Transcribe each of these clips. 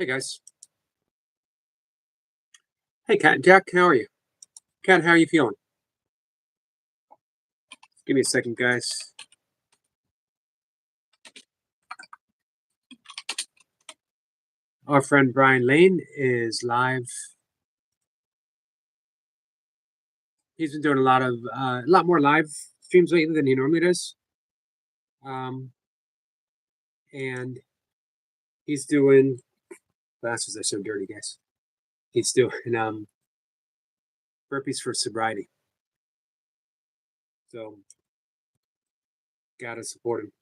Hey guys. Hey Kat and Jack, how are you? Kat, how are you feeling? Give me a second, guys. Our friend Brian Lane is live. He's been doing a lot more live streams lately than he normally does. Um, and he's doing glasses are so dirty, guys. He's doing burpees for sobriety. So gotta support him.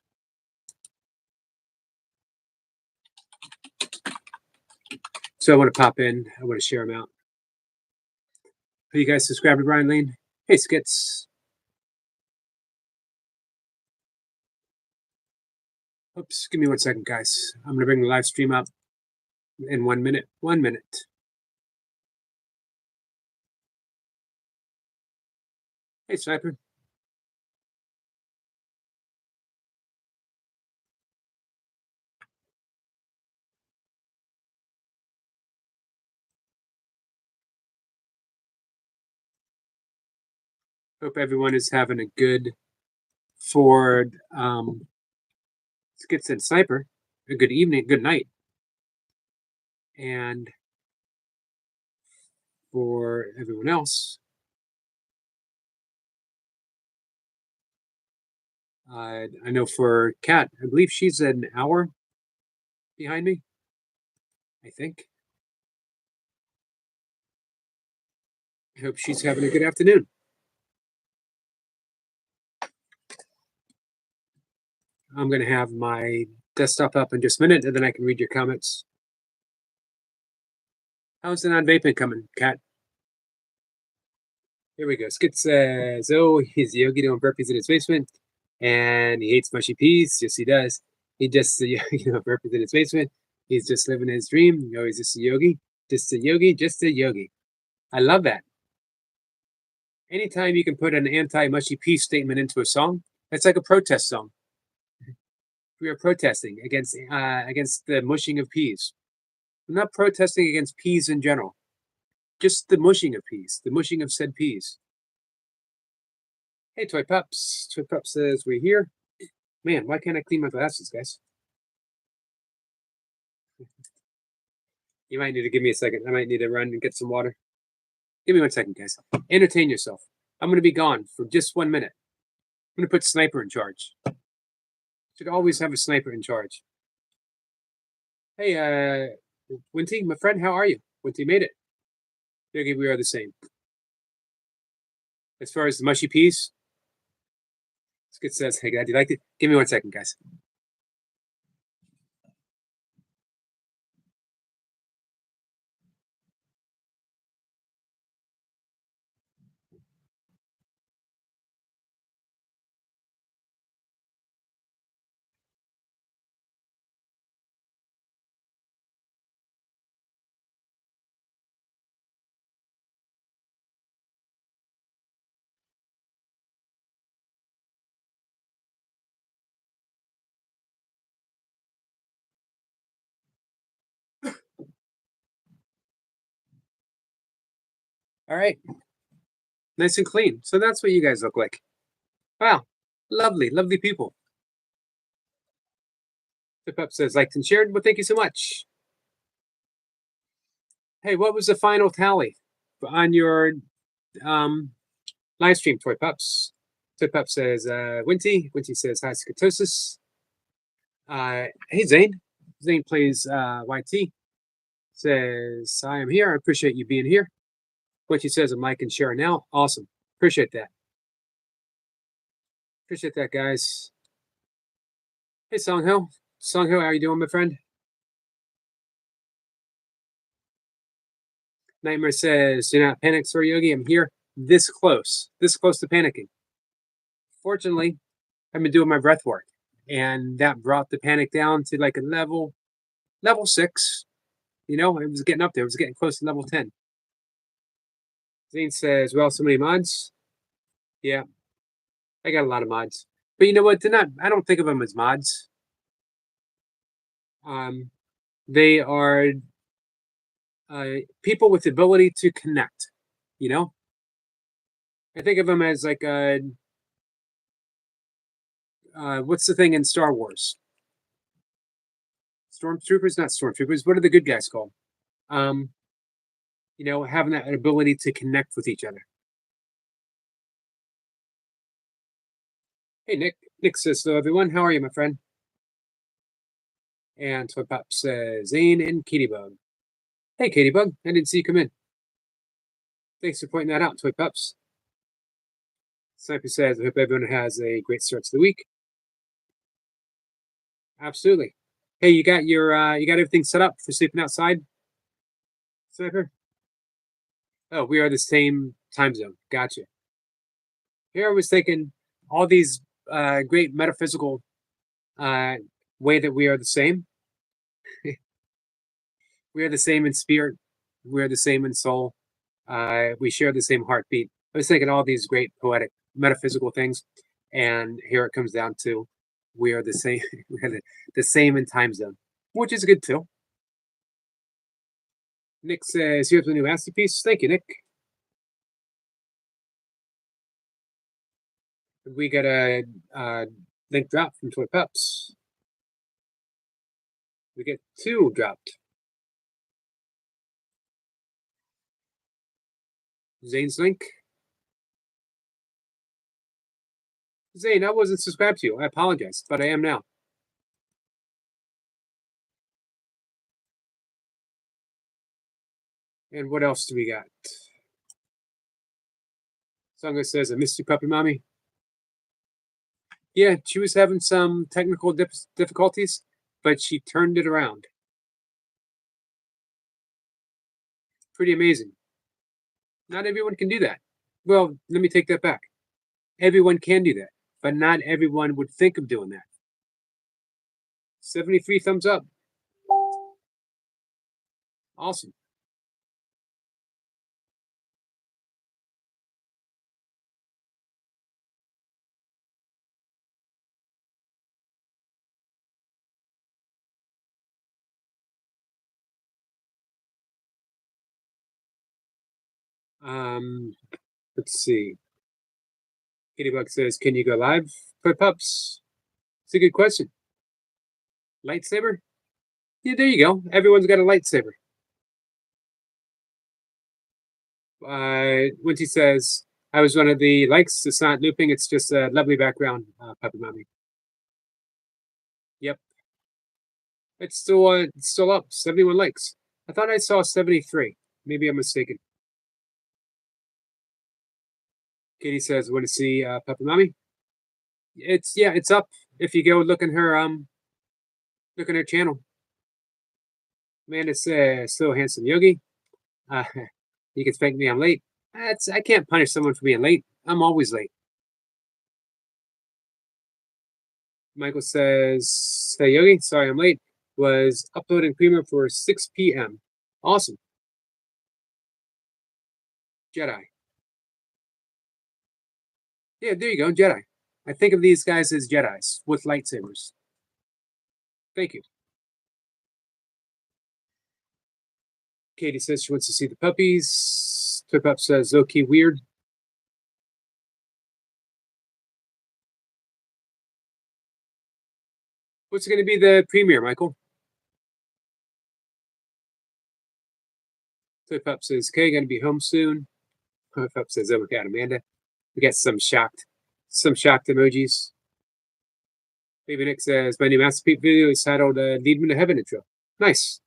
So I want to pop in. I want to share him out. Are you guys subscribed to Brian Lane? Hey Skits. Oops, give me 1 second, guys. I'm gonna bring the live stream up in 1 minute. 1 minute. Hey Sniper. Hope everyone is having a good Ford Skits and Sniper. A good evening, good night. And for everyone else, I know for Kat, I believe she's an hour behind me. I think. I hope she's having a good afternoon. I'm going to have my desktop up in just a minute, and then I can read your comments. How's the non-vaping coming, Kat? Here we go. Skit says, oh, he's Yogi doing burpees in his basement, and he hates mushy peas. Yes, he does. He just, burpees in his basement. He's just living his dream. He's just a yogi, just a yogi, just a yogi. I love that. Anytime you can put an anti-mushy peas statement into a song, it's like a protest song. We are protesting against the mushing of peas. I'm not protesting against peas in general, just the mushing of peas, the mushing of said peas. Hey, Toy Pups. Toy Pups says we're here. Man, why can't I clean my glasses, guys? You might need to give me a second. I might need to run and get some water. Give me 1 second, guys. Entertain yourself. I'm going to be gone for just 1 minute. I'm going to put Sniper in charge. Should always have a sniper in charge. Hey, Winty, my friend, how are you? Winty made it. Yogi, we are the same. As far as the mushy peas, Skit says, hey, glad you liked it. Give me 1 second, guys. All right. Nice and clean. So that's what you guys look like. Wow. Lovely, lovely people. Tip Up says, liked and shared. Well, thank you so much. Hey, what was the final tally on your live stream, Toy Pups? Toy Pup says, Winty. Winty says, hi, Skitosis. Hey, Zane. Zane plays YT. Says, I am here. I appreciate you being here. Winty says, I'm like and share now. Awesome. Appreciate that. Appreciate that, guys. Hey, Songho. Songho, how are you doing, my friend? Nightmare says, do not panic, Sir Yogi. I'm here this close to panicking. Fortunately, I've been doing my breath work, and that brought the panic down to like a level 6. It was getting up there. It was getting close to level 10. Zane says, well, so many mods. Yeah, I got a lot of mods. But you know what? I don't think of them as mods. They are people with the ability to connect. You know, I think of them as like what's the thing in Star Wars? Stormtroopers, not stormtroopers. What are the good guys called? Um, having that ability to connect with each other. Hey, Nick. Nick says, "Hello, everyone. How are you, my friend?" And Toy Pop says, "Zane and Katybug." Hey, Katybug. I didn't see you come in. Thanks for pointing that out, Toy Pups. Sniper says, "I hope everyone has a great start to the week." Absolutely. Hey, you got everything set up for sleeping outside, Sniper? Oh, we are the same time zone. Gotcha. Here I was thinking all these great metaphysical uh, way that we are the same. We are the same in spirit. We are the same in soul. We share the same heartbeat. I was thinking all these great poetic, metaphysical things, and here it comes down to we are the same. We are the same in time zone, which is good too. Nick says, "Here's the new masterpiece." Thank you, Nick. We got a link drop from Toy Pups. We get 2 dropped. Zane's link. Zane, I wasn't subscribed to you. I apologize, but I am now. And what else do we got? Songa says, "I missed you, puppy mommy." Yeah, she was having some technical difficulties, but she turned it around. Pretty amazing. Not everyone can do that. Well, let me take that back. Everyone can do that, but not everyone would think of doing that. 73 thumbs up. Awesome. Um, let's see. Katybug says, "Can you go live for pups?" It's a good question. Lightsaber? Yeah, there you go. Everyone's got a lightsaber. When she says, "I was one of the likes," it's not looping, it's just a lovely background, puppy mommy. Yep. It's still up. 71 likes. I thought I saw 73. Maybe I'm mistaken. Katie says, "Want to see Puppy Mommy?" It's up. If you go look in her channel. Amanda says, "So handsome Yogi. Uh, you can spank me. I'm late. I can't punish someone for being late. I'm always late." Michael says, "Hey Yogi, sorry I'm late. Was uploading Premiere for 6 p.m. Awesome. Jedi. Yeah, there you go, Jedi. I think of these guys as Jedis with lightsabers. Thank you." Katie says she wants to see the puppies. Tip Up says, "Okay, weird." What's going to be the premiere, Michael? Tip Up says, "Okay, going to be home soon." Tip Up says, "Oh my God, Amanda." We got some shocked emojis. Baby Nick says, "My new masterpiece video is titled Lead Me to Heaven intro." Nice.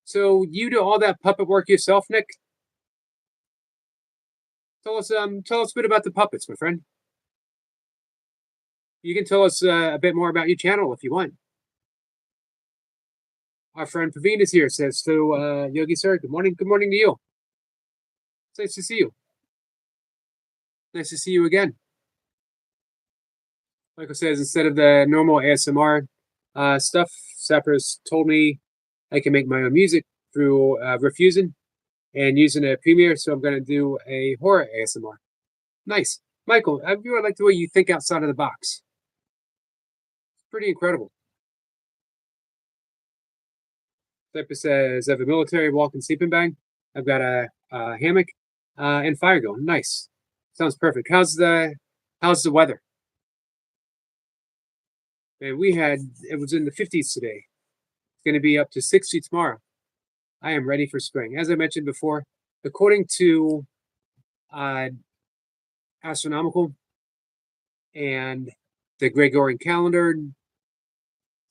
So you do all that puppet work yourself, Nick? Tell us a bit about the puppets, my friend. You can tell us a bit more about your channel if you want. Our friend Praveen is here. Says to Yogi sir, good morning. Good morning to you. It's nice to see you. Nice to see you again. Michael says, instead of the normal ASMR stuff, Sappers told me I can make my own music through Refusion and using a Premiere, so I'm going to do a horror ASMR. Nice. Michael, I really like the way you think outside of the box. It's pretty incredible. Type says, I have a military walk-in sleeping bag. I've got a hammock and fire going. Nice. Sounds perfect. How's the weather? Man, it was in the 50s today. It's going to be up to 60 tomorrow. I am ready for spring. As I mentioned before, according to astronomical and the Gregorian calendar,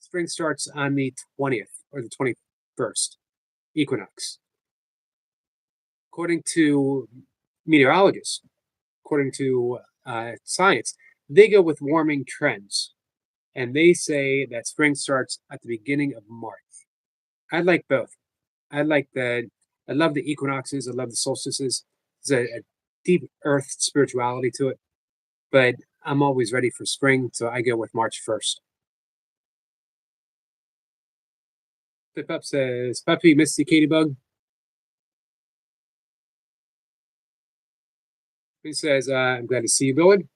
spring starts on the 20th or the 21st equinox. According to meteorologists, according to science, they go with warming trends. And they say that spring starts at the beginning of March. I like both. I love the equinoxes. I love the solstices. There's a deep earth spirituality to it. But I'm always ready for spring, so I go with March 1st. Flip up says, Puppy, Misty Katybug. He says, I'm glad to see you, Billard.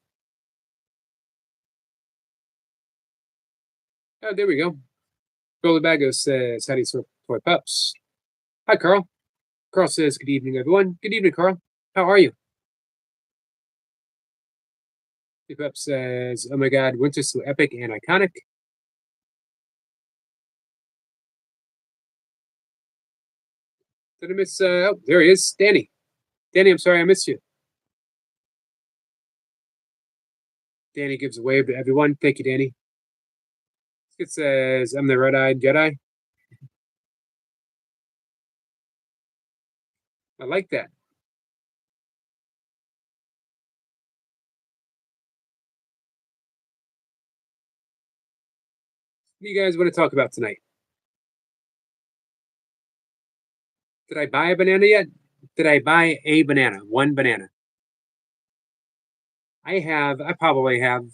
Oh, there we go. Billy Bago says, how do you sort toy pups? Hi, Carl. Carl says, good evening, everyone. Good evening, Carl. How are you? Flip up says, oh my God, winter's so epic and iconic. Did I miss? Oh, there he is, Danny. Danny, I'm sorry I missed you. Danny gives a wave to everyone. Thank you, Danny. It says, I'm the red-eyed Jedi. I like that. What do you guys want to talk about tonight? Did I buy a banana yet? Did I buy a banana? One banana. I probably have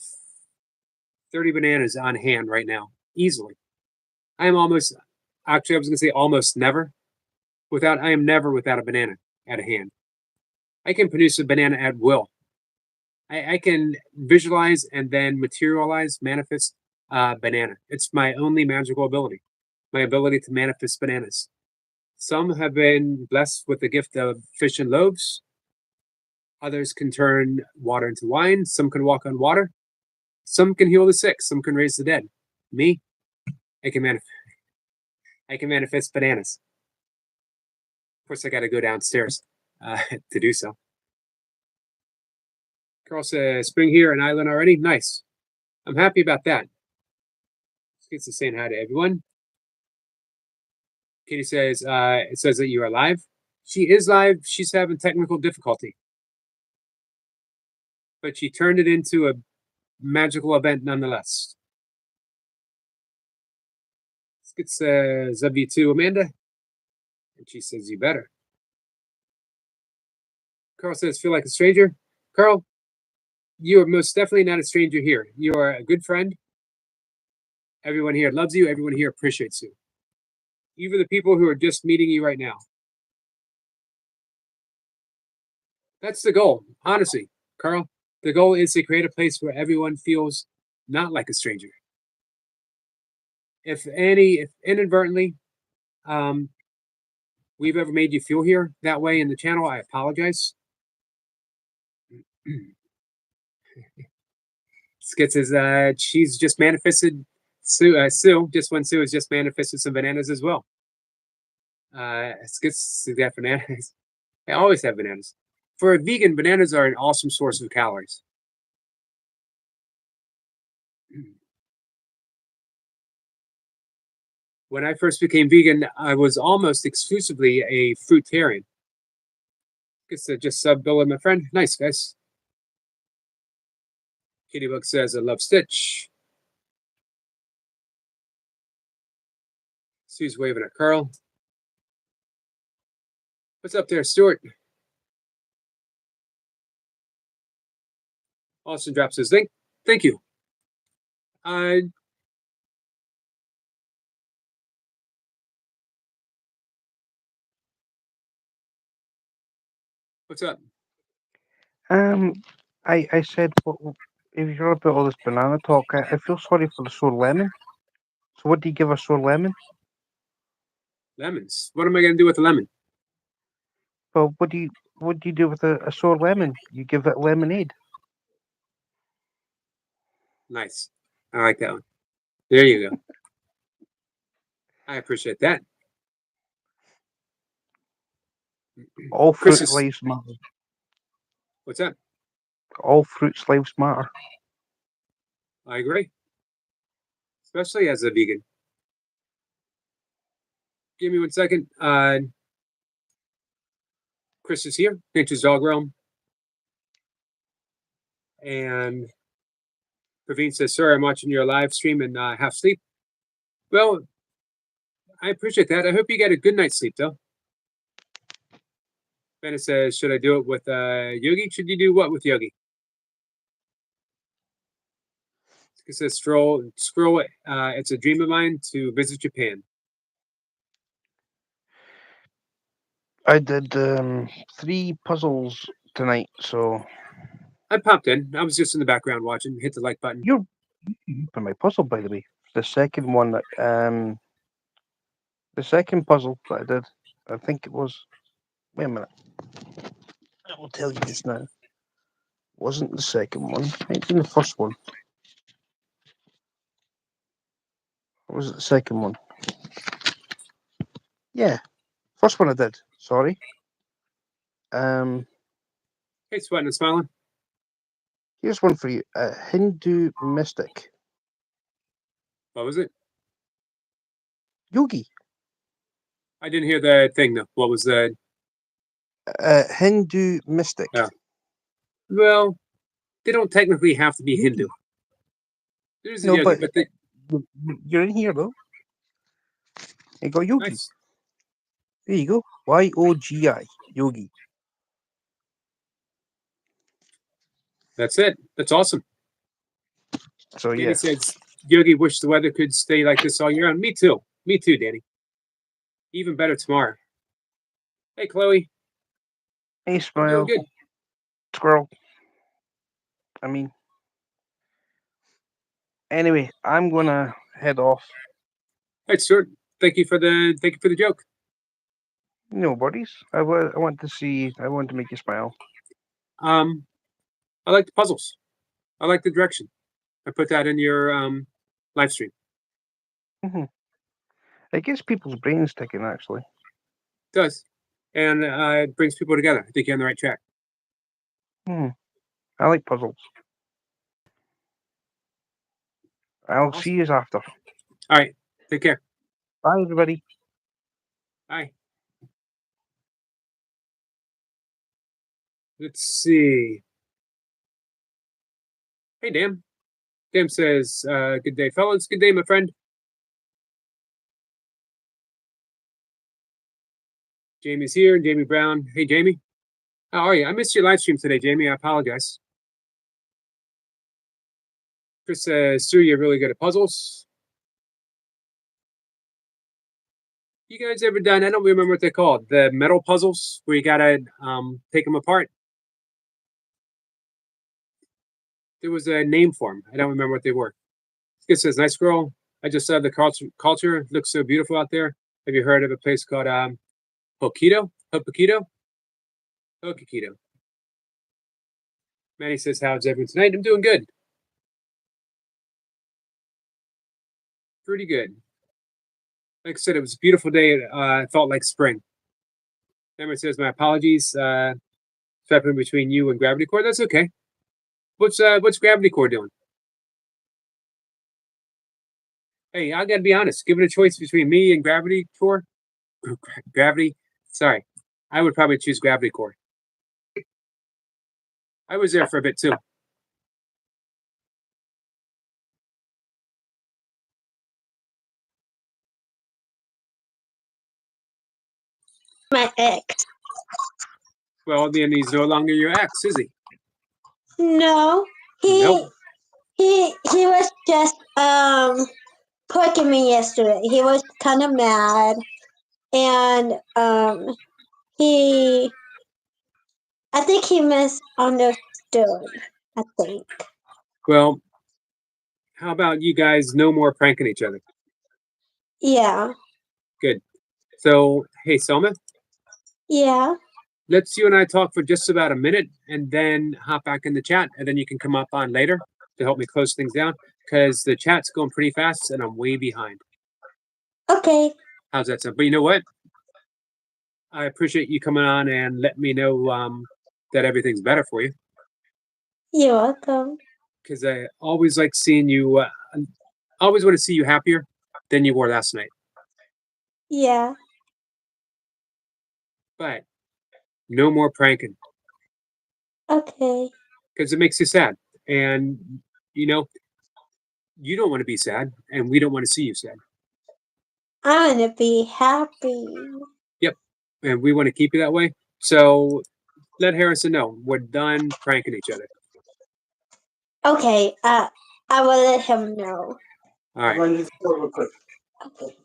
30 bananas on hand right now, easily. I am almost, actually, I was going to say almost never I am never without a banana at hand. I can produce a banana at will. I can visualize and then materialize, manifest banana. It's my only magical ability, my ability to manifest bananas. Some have been blessed with the gift of fish and loaves. Others can turn water into wine. Some can walk on water. Some can heal the sick. Some can raise the dead. Me, I can manifest bananas. Of course, I got to go downstairs to do so. Carl says, spring here in Island already? Nice. I'm happy about that. Let's get to saying hi to everyone. Katie says, it says that you are live. She is live. She's having technical difficulty. But she turned it into a magical event nonetheless. Let's get Zabi to Amanda. And she says, you better. Carl says, feel like a stranger. Carl, you are most definitely not a stranger here. You are a good friend. Everyone here loves you. Everyone here appreciates you. Even the people who are just meeting you right now. That's the goal, honestly, Carl. The goal is to create a place where everyone feels not like a stranger. If inadvertently we've ever made you feel here that way in the channel, I apologize. Skit says she's just manifested Sue, just when Sue has just manifested some bananas as well. Skits got bananas. I always have bananas. For a vegan, bananas are an awesome source of calories. When I first became vegan, I was almost exclusively a fruitarian. Guess just sub Bill and my friend. Nice, guys. Kittybook says, I love Stitch. Sue's waving at Carl. What's up there, Stuart? Austin drops his link. Thank you. What's up? I said, if you're about all this banana talk, I feel sorry for the sore lemon. So what do you give a sore lemon? Lemons. What am I going to do with a lemon? Well, what do you do with a sour lemon? You give it lemonade. Nice. I like that one. There you go. I appreciate that. All Chris fruit is, lives matter. what's that? All fruits lives matter. I agree. Especially as a vegan. Give me 1 second. Chris is here, Nature's Dog Realm. And Praveen says, "Sir, I'm watching your live stream and half sleep." Well, I appreciate that. I hope you get a good night's sleep, though. Bennett says, "Should I do it with Yogi? Should you do what with Yogi?" It says, "Scroll. It's a dream of mine to visit Japan." I did 3 puzzles tonight, so I popped in. I was just in the background watching. Hit the like button. you're for my puzzle, by the way. The second one, the second puzzle that I did, I think it was. Wait a minute. I will tell you just now. It wasn't the second one. It's in the first one. Or was it the second one? Yeah, first one I did. Sorry. Hey, sweating and smiling. Here's one for you. A Hindu mystic. What was it? Yogi. I didn't hear the thing though. What was the? Hindu mystic. Oh. Well, they don't technically have to be Hindu. There's a No, Yogi, but they, you're in here though. You got Yogi. nice. There you go. Yogi. Yogi. That's it. That's awesome. So Danny yeah. says, "Yogi wish the weather could stay like this all year round." Me too. Me too, Danny. Even better tomorrow. Hey, Chloe. Hey, I'm Smile. doing good. Squirrel. I mean. Anyway, I'm gonna head off. Hey, sir. Thank you for the joke. No worries. I want to see. I want to make you smile. I like the puzzles. I like the direction. I put that in your live stream. It gets people's brains ticking, actually. It does, and it brings people together. I think you're on the right track. I like puzzles. I'll Awesome. see you after. All right. Take care. Bye, everybody. Bye. Let's see. Hey, Dan. Dan says, "Good day, fellas. Good day, my friend." Jamie's here. Jamie Brown. Hey, Jamie. How are you? I missed your live stream today, Jamie. I apologize. Chris says, "Sue, you're really good at puzzles." You guys ever done? I don't remember what they're called. The metal puzzles where you gotta take them apart. There was a name for them. I don't remember what they were. It says, "Nice girl. I just saw the culture. It looks so beautiful out there. Have you heard of a place called Hokkaido? Hokkaido. Manny says, "How's everyone tonight?" I'm doing good. Pretty good. Like I said, it was a beautiful day. It felt like spring. Cameron says, "My apologies. Stepping between you and Gravity Core. That's okay. What's Gravity Core doing?" Hey, I gotta be honest. Given a choice between me and Gravity Core, sorry, I would probably choose Gravity Core. I was there for a bit too. My ex. Well, then he's no longer your ex, is he? No, Nope. he was just poking me yesterday. He was kind of mad, and I think he misunderstood. I think. Well, how about you guys no more pranking each other? Yeah. Good. So, hey, Selma, Yeah. let's you and I talk for just about a minute and then hop back in the chat, and then you can come up on later to help me close things down because the chat's going pretty fast and I'm way behind. Okay. How's that sound? But you know what? I appreciate you coming on and letting me know that everything's better for you You're welcome. because I always like seeing you. I always want to see you happier than you were last night. Yeah. But no more pranking Okay. because it makes you sad. And, you know, you don't want to be sad and we don't want to see you sad. I wanna be happy. Yep. And we want to keep you that way. So let Harrison know we're done pranking each other. Okay. I will let him know. All right. Run this door real quick. Okay.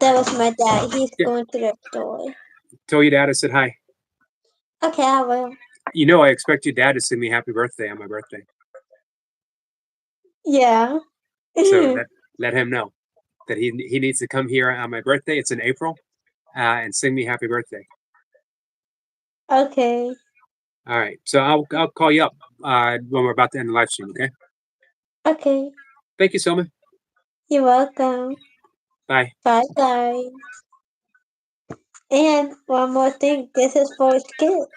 That was my dad. He's Yeah. going to the store. Tell your dad I said hi. Okay, I will. You know, I expect your dad to sing me happy birthday on my birthday. Yeah. So let him know that he needs to come here on my birthday. It's in April, and sing me happy birthday. Okay. All right. So I'll call you up when we're about to end the live stream. Okay. Okay. Thank you, Selma. You're welcome. Bye. Bye, guys. And one more thing. This is for Skip.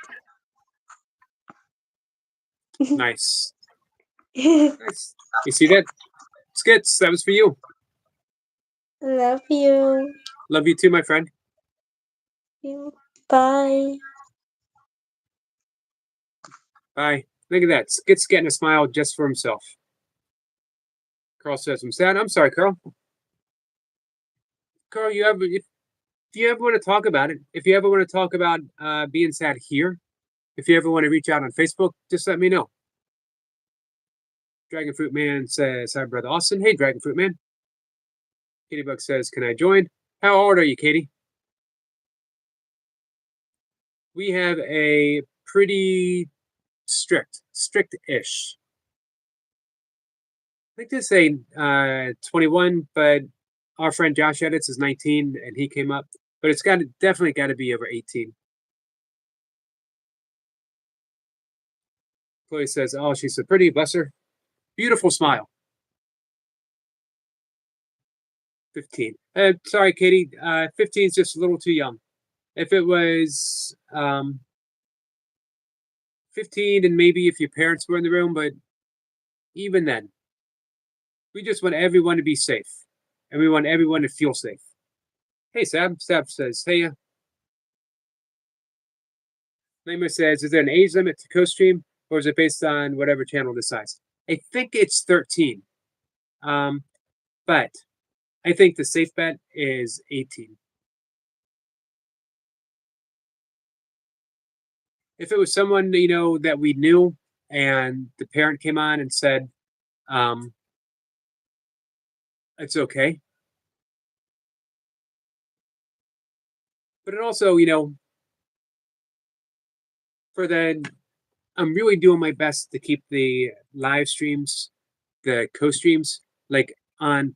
Nice. Nice. You see that? Skits, that was for you. Love you. Love you too, my friend. Bye. Bye. Look at that. Skits getting a smile just for himself. Carl says, I'm sad. I'm sorry, Carl. Carl, if you ever want to talk about it, if you ever want to talk about being sad here, if you ever want to reach out on Facebook, just let me know. Dragon Fruit Man says, hi, Brother Austin. Hey, Dragon Fruit Man. Katie Buck says, can I join? How old are you, Katie? We have a pretty strict-ish. I think to say 21, but our friend Josh Edits is 19 and he came up, but it's definitely got to be over 18. Chloe says, oh, she's so pretty, bless her. Beautiful smile. 15. Sorry, Katie. 15 is just a little too young. If it was 15 and maybe if your parents were in the room, but even then, we just want everyone to be safe and we want everyone to feel safe. Hey, Sab. Sab says, hey. Naima says, is there an age limit to co-stream or is it based on whatever channel decides? I think it's 13. But I think the safe bet is 18. If it was someone, you know, that we knew and the parent came on and said, it's okay. But it also, you know, for the, I'm really doing my best to keep the live streams, the co-streams, like on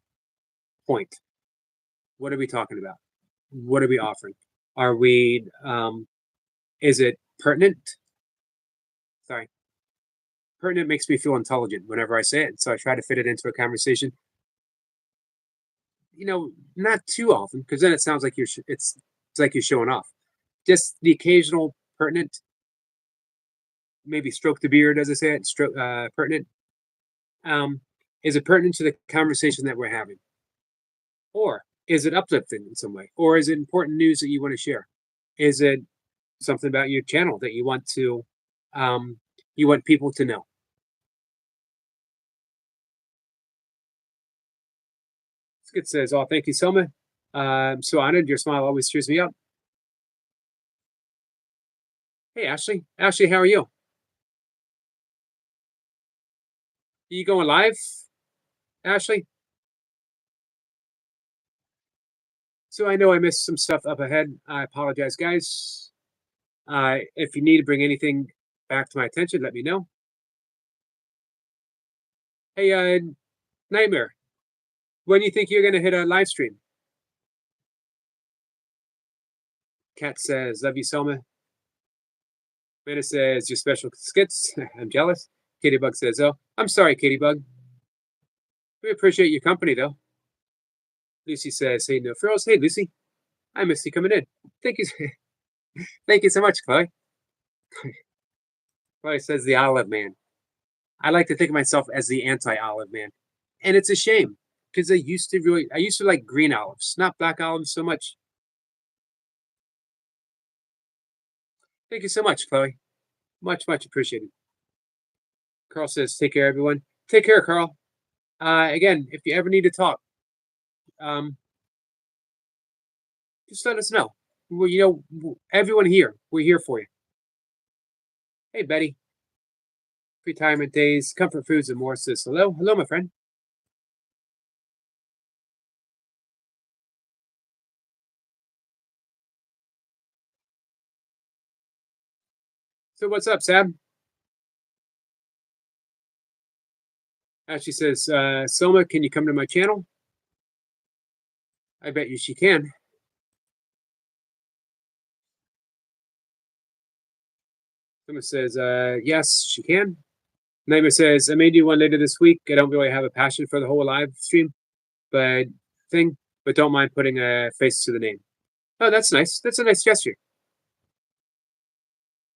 point. What are we talking about? What are we offering? Are we, is it pertinent? Sorry. Pertinent makes me feel intelligent whenever I say it. So I try to fit it into a conversation. You know, not too often, because then it sounds like it's like you're showing off. Just the occasional pertinent, maybe stroke the beard, as I say it, stroke pertinent. Is it pertinent to the conversation that we're having? Or is it uplifting in some way? Or is it important news that you want to share? Is it something about your channel that you want to you want people to know? Skit says, oh, thank you, Selma. I'm so honored. Your smile always cheers me up. Hey, Ashley. Ashley, how are you? Are you going live, Ashley? So I know I missed some stuff up ahead. I apologize, guys. If you need to bring anything back to my attention, let me know. Hey, Nightmare, when do you think you're going to hit a live stream? Kat says, love you, Selma. Amanda says, your special skits. I'm jealous. Katie Bug says, oh, I'm sorry, Katie Bug. We appreciate your company, though. Lucy says, hey, no frills. Hey, Lucy. I missed you coming in. Thank you. Thank you so much, Chloe. Chloe says, the olive man. I like to think of myself as the anti-olive man. And it's a shame because I used to like green olives, not black olives so much. Thank you so much, Chloe. Much, much appreciated. Carl says, take care, everyone. Take care, Carl. Again, if you ever need to talk, just let us know. Well, everyone here, we're here for you. Hey, Betty. Retirement days, comfort foods, and more says hello. Hello, my friend. So what's up, Sam? Ashley says, Selma, can you come to my channel? I bet you she can. Selma says, yes, she can. Naima says, I may do one later this week. I don't really have a passion for the whole live stream, but don't mind putting a face to the name. Oh, that's nice. That's a nice gesture.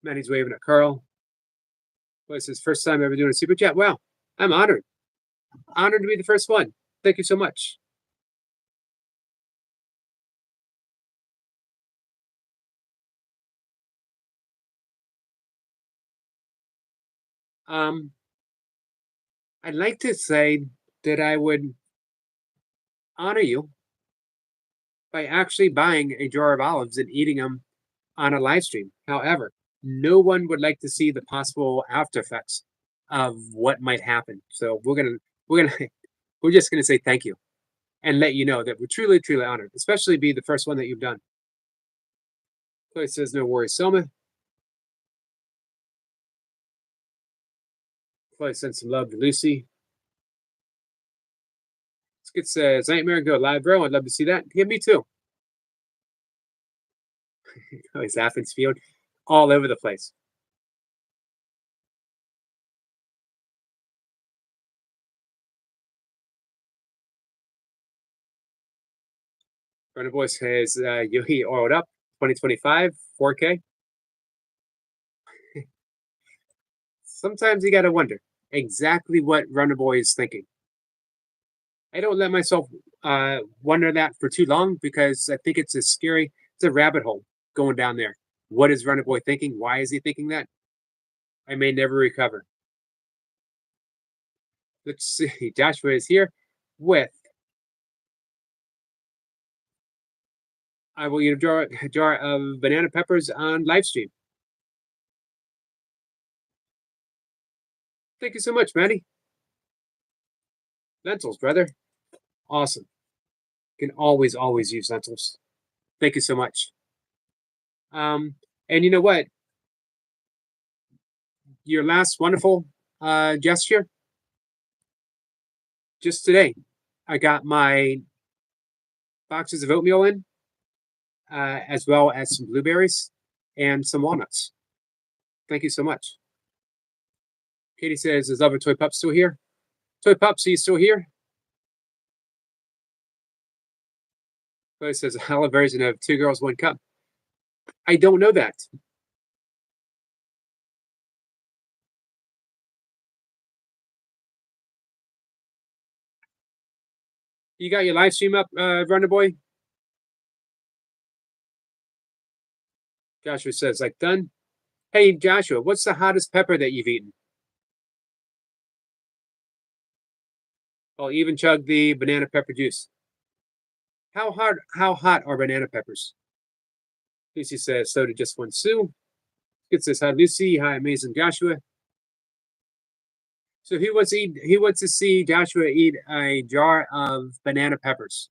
Maddie's waving at Carl. Well, it's his first time ever doing a super chat. Wow, I'm honored. Honored to be the first one. Thank you so much. I'd like to say that I would honor you by actually buying a jar of olives and eating them on a live stream. However, no one would like to see the possible after effects of what might happen. So we're just gonna say thank you and let you know that we're truly, truly honored, especially be the first one that you've done. Chloe says, no worries, Selma. Chloe sends some love to Lucy. Skit says, Nightmare Go live, bro. I'd love to see that. Yeah, me too. Always Athens Field, all over the place. Runner Boy says, Yohi oiled up, 2025, 4K. Sometimes you gotta wonder exactly what Runner Boy is thinking. I don't let myself wonder that for too long because I think it's a rabbit hole going down there. What is Runner Boy thinking? Why is he thinking that? I may never recover. Let's see. Joshua is here with I will eat a jar of banana peppers on live stream. Thank you so much, Maddie. Lentils, brother. Awesome. Can always use lentils. Thank you so much. And you know what? Your last wonderful gesture. Just today, I got my boxes of oatmeal in, as well as some blueberries and some walnuts. Thank you so much. Katie says, is Lover Toy Pup still here? Toy Pups, are you still here? Chloe says, a hella version of Two Girls, One Cup. I don't know that. You got your live stream up, Runner Boy? Joshua says, like, done? Hey, Joshua, what's the hottest pepper that you've eaten? I'll even chug the banana pepper juice. How hot are banana peppers? Lucy says, so did just one Sue. It says, hi, Lucy. Hi, amazing Joshua. So he wants to see Joshua eat a jar of banana peppers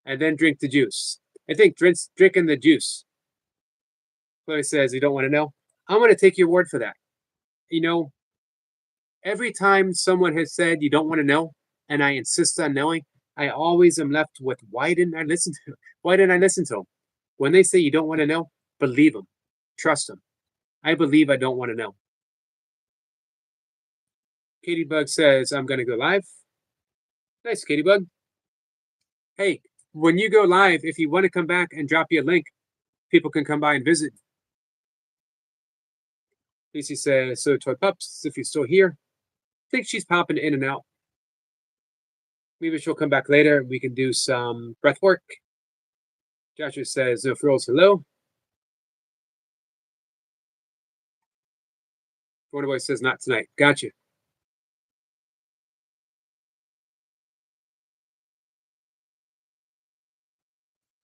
and then drink the juice. I think drinking the juice. Chloe says, you don't want to know. I'm going to take your word for that. You know, every time someone has said you don't want to know, and I insist on knowing, I always am left with why didn't I listen to him? When they say you don't want to know, believe them. Trust them. I believe I don't want to know. Katie Bug says, I'm going to go live. Nice, Katie Bug. Hey, when you go live, if you want to come back and drop you a link, people can come by and visit. Lucy says, so Toy Pups, if you're still here, I think she's popping in and out. Maybe she'll come back later and we can do some breath work. Joshua says, no frills, hello. Wonder Boy says, not tonight. Gotcha.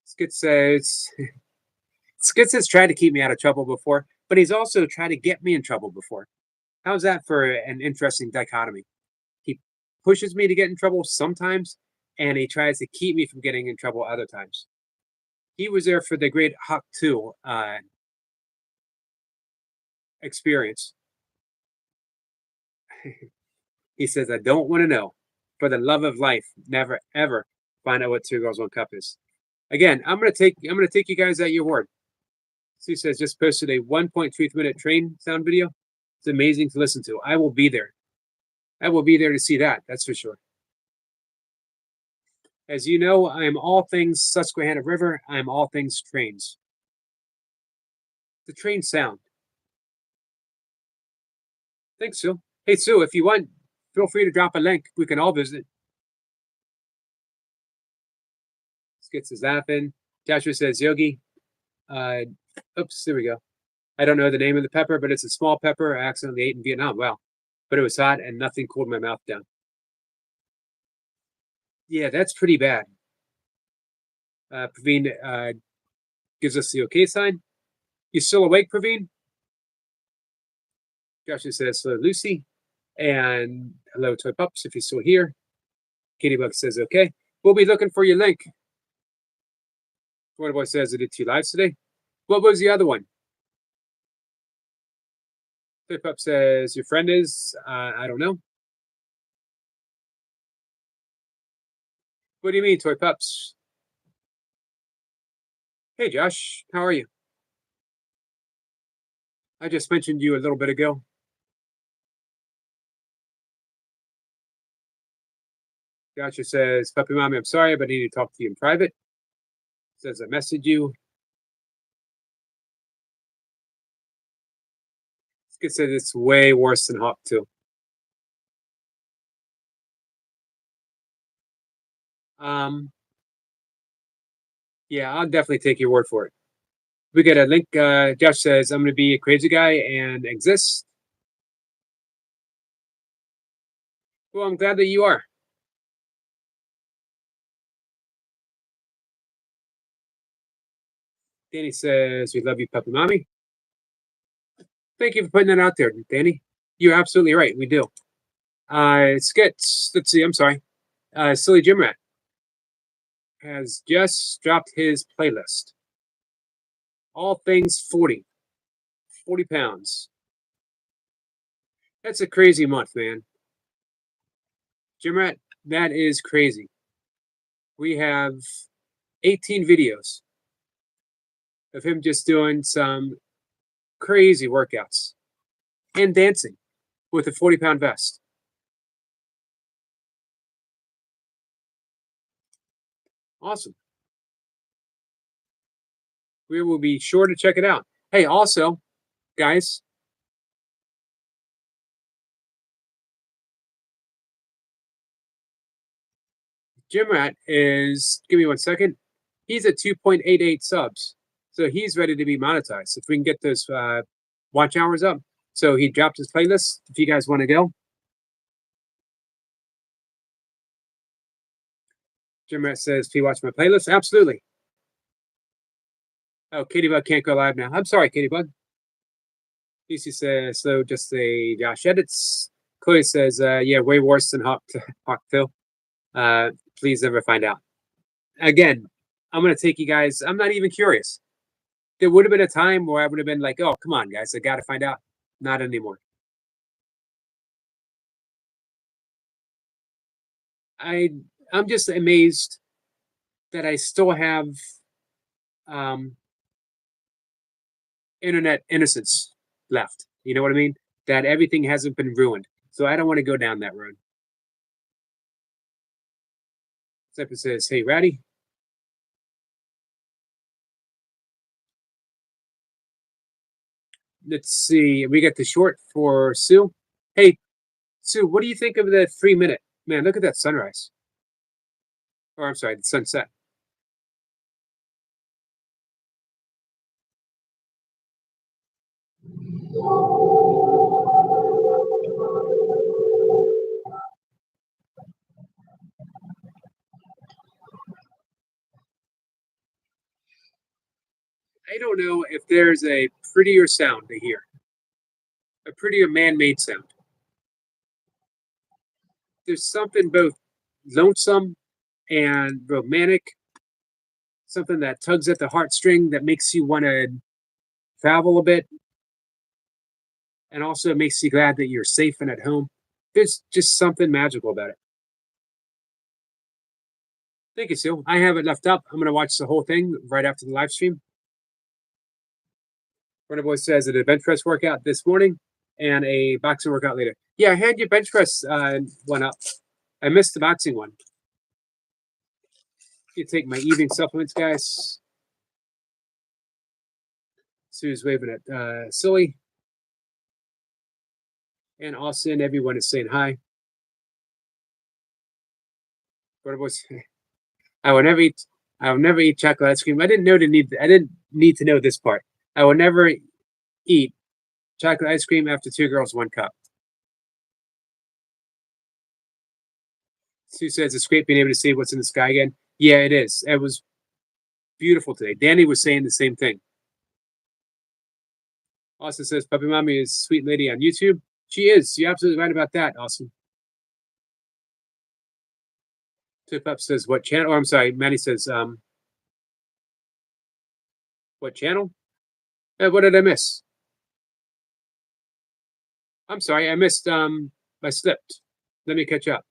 Skid says, Skid says tried to keep me out of trouble before, but he's also tried to get me in trouble before. How's that for an interesting dichotomy? He pushes me to get in trouble sometimes, and he tries to keep me from getting in trouble other times. He was there for the great Hawk 2 experience. He says, I don't want to know. For the love of life, never ever find out what Two Girls One Cup is. Again, I'm gonna take you guys at your word. Sue says just posted a 1.3-minute train sound video. It's amazing to listen to. I will be there. I will be there to see that. That's for sure. As you know, I am all things Susquehanna River. I am all things trains. The train sound. Thanks, Sue. Hey, Sue, if you want, feel free to drop a link. We can all visit. Skits is laughing. Joshua says, Yogi. Oops, there we go. I don't know the name of the pepper, but it's a small pepper I accidentally ate in Vietnam. Wow. But it was hot and nothing cooled my mouth down. Yeah, that's pretty bad. Praveen gives us the okay sign. You still awake, Praveen? Joshua says, hello, Lucy. And hello, Toy Pups, if you're still here. Katie Bug says, okay. We'll be looking for your link. Wonder Boy says, I did 2 lives today. What was the other one? Toy Pup says, your friend is, I don't know. What do you mean, Toy Pups? Hey, Josh, how are you? I just mentioned you a little bit ago. Joshua says, Puppy Mommy, I'm sorry, but I need to talk to you in private. Says, I messaged you. Skid said it's way worse than Hawk 2. Yeah, I'll definitely take your word for it. We get a link. Josh says, I'm going to be a crazy guy and exist. Well, I'm glad that you are. Danny says, we love you, Puppy Mommy. Thank you for putting that out there, Danny. You're absolutely right. We do. Skits, let's see, I'm sorry. Silly Gym Rat has just dropped his playlist. All things 40 pounds. That's a crazy month, man. Gym Rat, that is crazy. We have 18 videos of him just doing some crazy workouts and dancing with a 40-pound vest. Awesome. We will be sure to check it out. Hey, also, guys, Gym Rat is, give me 1 second. He's at 2.88 subs. So he's ready to be monetized. If we can get those watch hours up. So he dropped his playlist. If you guys want to go. Gym Rat says, "Can you watch my playlist?" Absolutely. Oh, Katie Bug can't go live now. I'm sorry, Katie Bug. Lucy says, so just say Josh edits. Chloe says, yeah, way worse than Hawk 2. Please never find out. Again, I'm going to take you guys. I'm not even curious. There would have been a time where I would have been like, oh, come on, guys. I got to find out. Not anymore. I'm just amazed that I still have internet innocence left. You know what I mean? That everything hasn't been ruined. So I don't want to go down that road. Except it says, "Hey, Ratty." Let's see. We got the short for Sue. Hey, Sue, what do you think of the 3 minute? Man, look at that sunrise. Or I'm sorry, the sunset. I don't know if there's a prettier sound to hear, a prettier man-made sound. There's something both lonesome and romantic, something that tugs at the heartstring that makes you want to travel a bit, and also makes you glad that you're safe and at home. There's just something magical about it. Thank you, Sue. I have it left up. I'm going to watch the whole thing right after the live stream. Runner Boy says a bench press workout this morning and a boxing workout later. Yeah, I had your bench press one up. I missed the boxing one. You take my evening supplements, guys. Sue's waving at Silly. And Austin, everyone is saying hi. Runner Boy, I will never eat chocolate ice cream. I didn't need to know this part. I will never eat chocolate ice cream after 2 girls, 1 cup. Sue says it's great being able to see what's in the sky again. Yeah, it is. It was beautiful today. Danny was saying the same thing. Austin says Puppy Mommy is a sweet lady on YouTube. She is. You're absolutely right about that, Austin. Tip Up says what channel? Oh, I'm sorry. Maddie says what channel? What did I miss? I'm sorry. I missed I slipped. Let me catch up.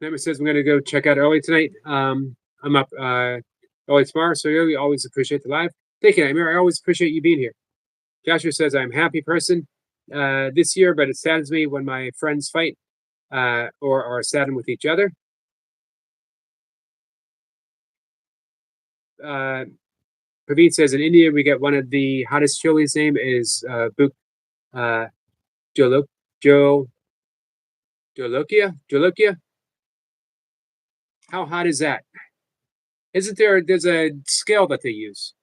Emma says I'm going to go check out early tonight. I'm up early tomorrow, so we always appreciate the live. Thank you, Amir. I always appreciate you being here. Joshua says I'm a happy person this year, but it saddens me when my friends fight or are saddened with each other. Praveen says in India we get one of the hottest chilies. Name is Jolokia. How hot is that? Isn't there's a scale that they use?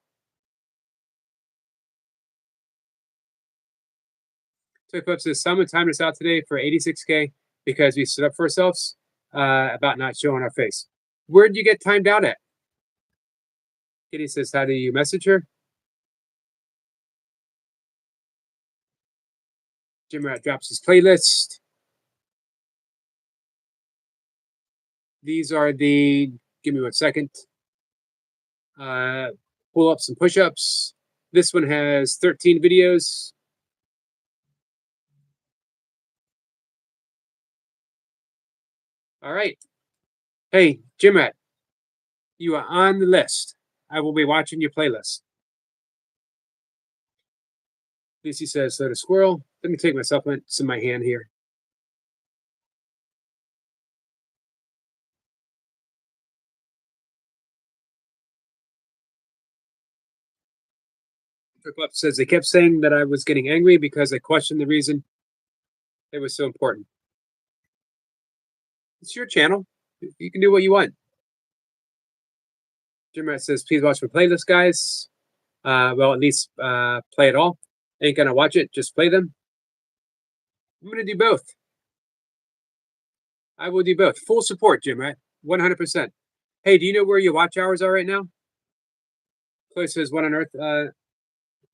So Clip says someone timed us out today for 86K because we stood up for ourselves about not showing our face. Where'd you get timed out at? Kitty says, how do you message her? Jim Rat drops his playlist. These are the, give me 1 second. Pull-ups and push-ups. This one has 13 videos. All right. Hey, Jim Rat, you are on the list. I will be watching your playlist. Lucy says, so the squirrel. Let me take my supplements in my hand here. Up says they kept saying that I was getting angry because I questioned the reason it was so important. It's your channel. You can do what you want. Jim Rat says, please watch my playlist, guys. Well, at least play it all. Ain't gonna watch it, just play them. I'm gonna do both. I will do both. Full support, Jim Rat. 100%. Hey, do you know where your watch hours are right now? Chloe says, what on earth,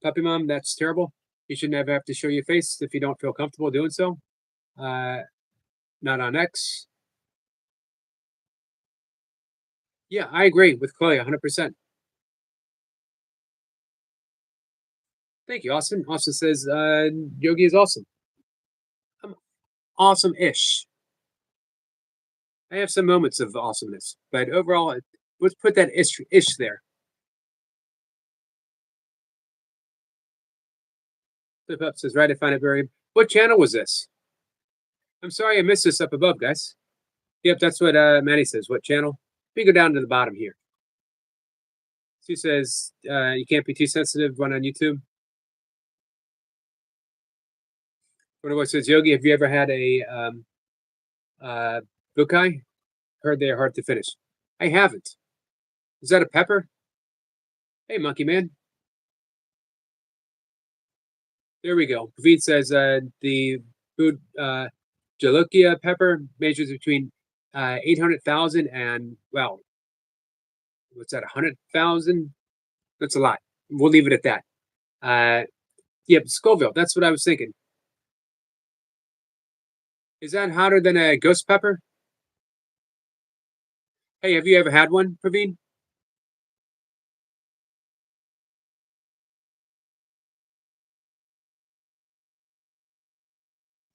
Puppy Mom? That's terrible. You should never have to show your face if you don't feel comfortable doing so. Not on X. Yeah, I agree with Chloe 100%. Thank you, Austin. Austin says Yogi is awesome. awesome-ish. I have some moments of awesomeness, but overall, let's put that ish there. Flip Up says, right, I find it very... What channel was this? I'm sorry I missed this up above, guys. Yep, that's what Maddie says. What channel? We go down to the bottom here. Sue says, you can't be too sensitive, run on YouTube. What says, Yogi, have you ever had a bukai? Heard they are hard to finish. I haven't. Is that a pepper? Hey, Monkey Man. There we go. Praveed says the food Jolokia pepper measures between 800,000 and, well, what's that, 100,000? That's a lot. We'll leave it at that. Yep, Scoville. That's what I was thinking. Is that hotter than a ghost pepper? Hey, have you ever had one, Praveed?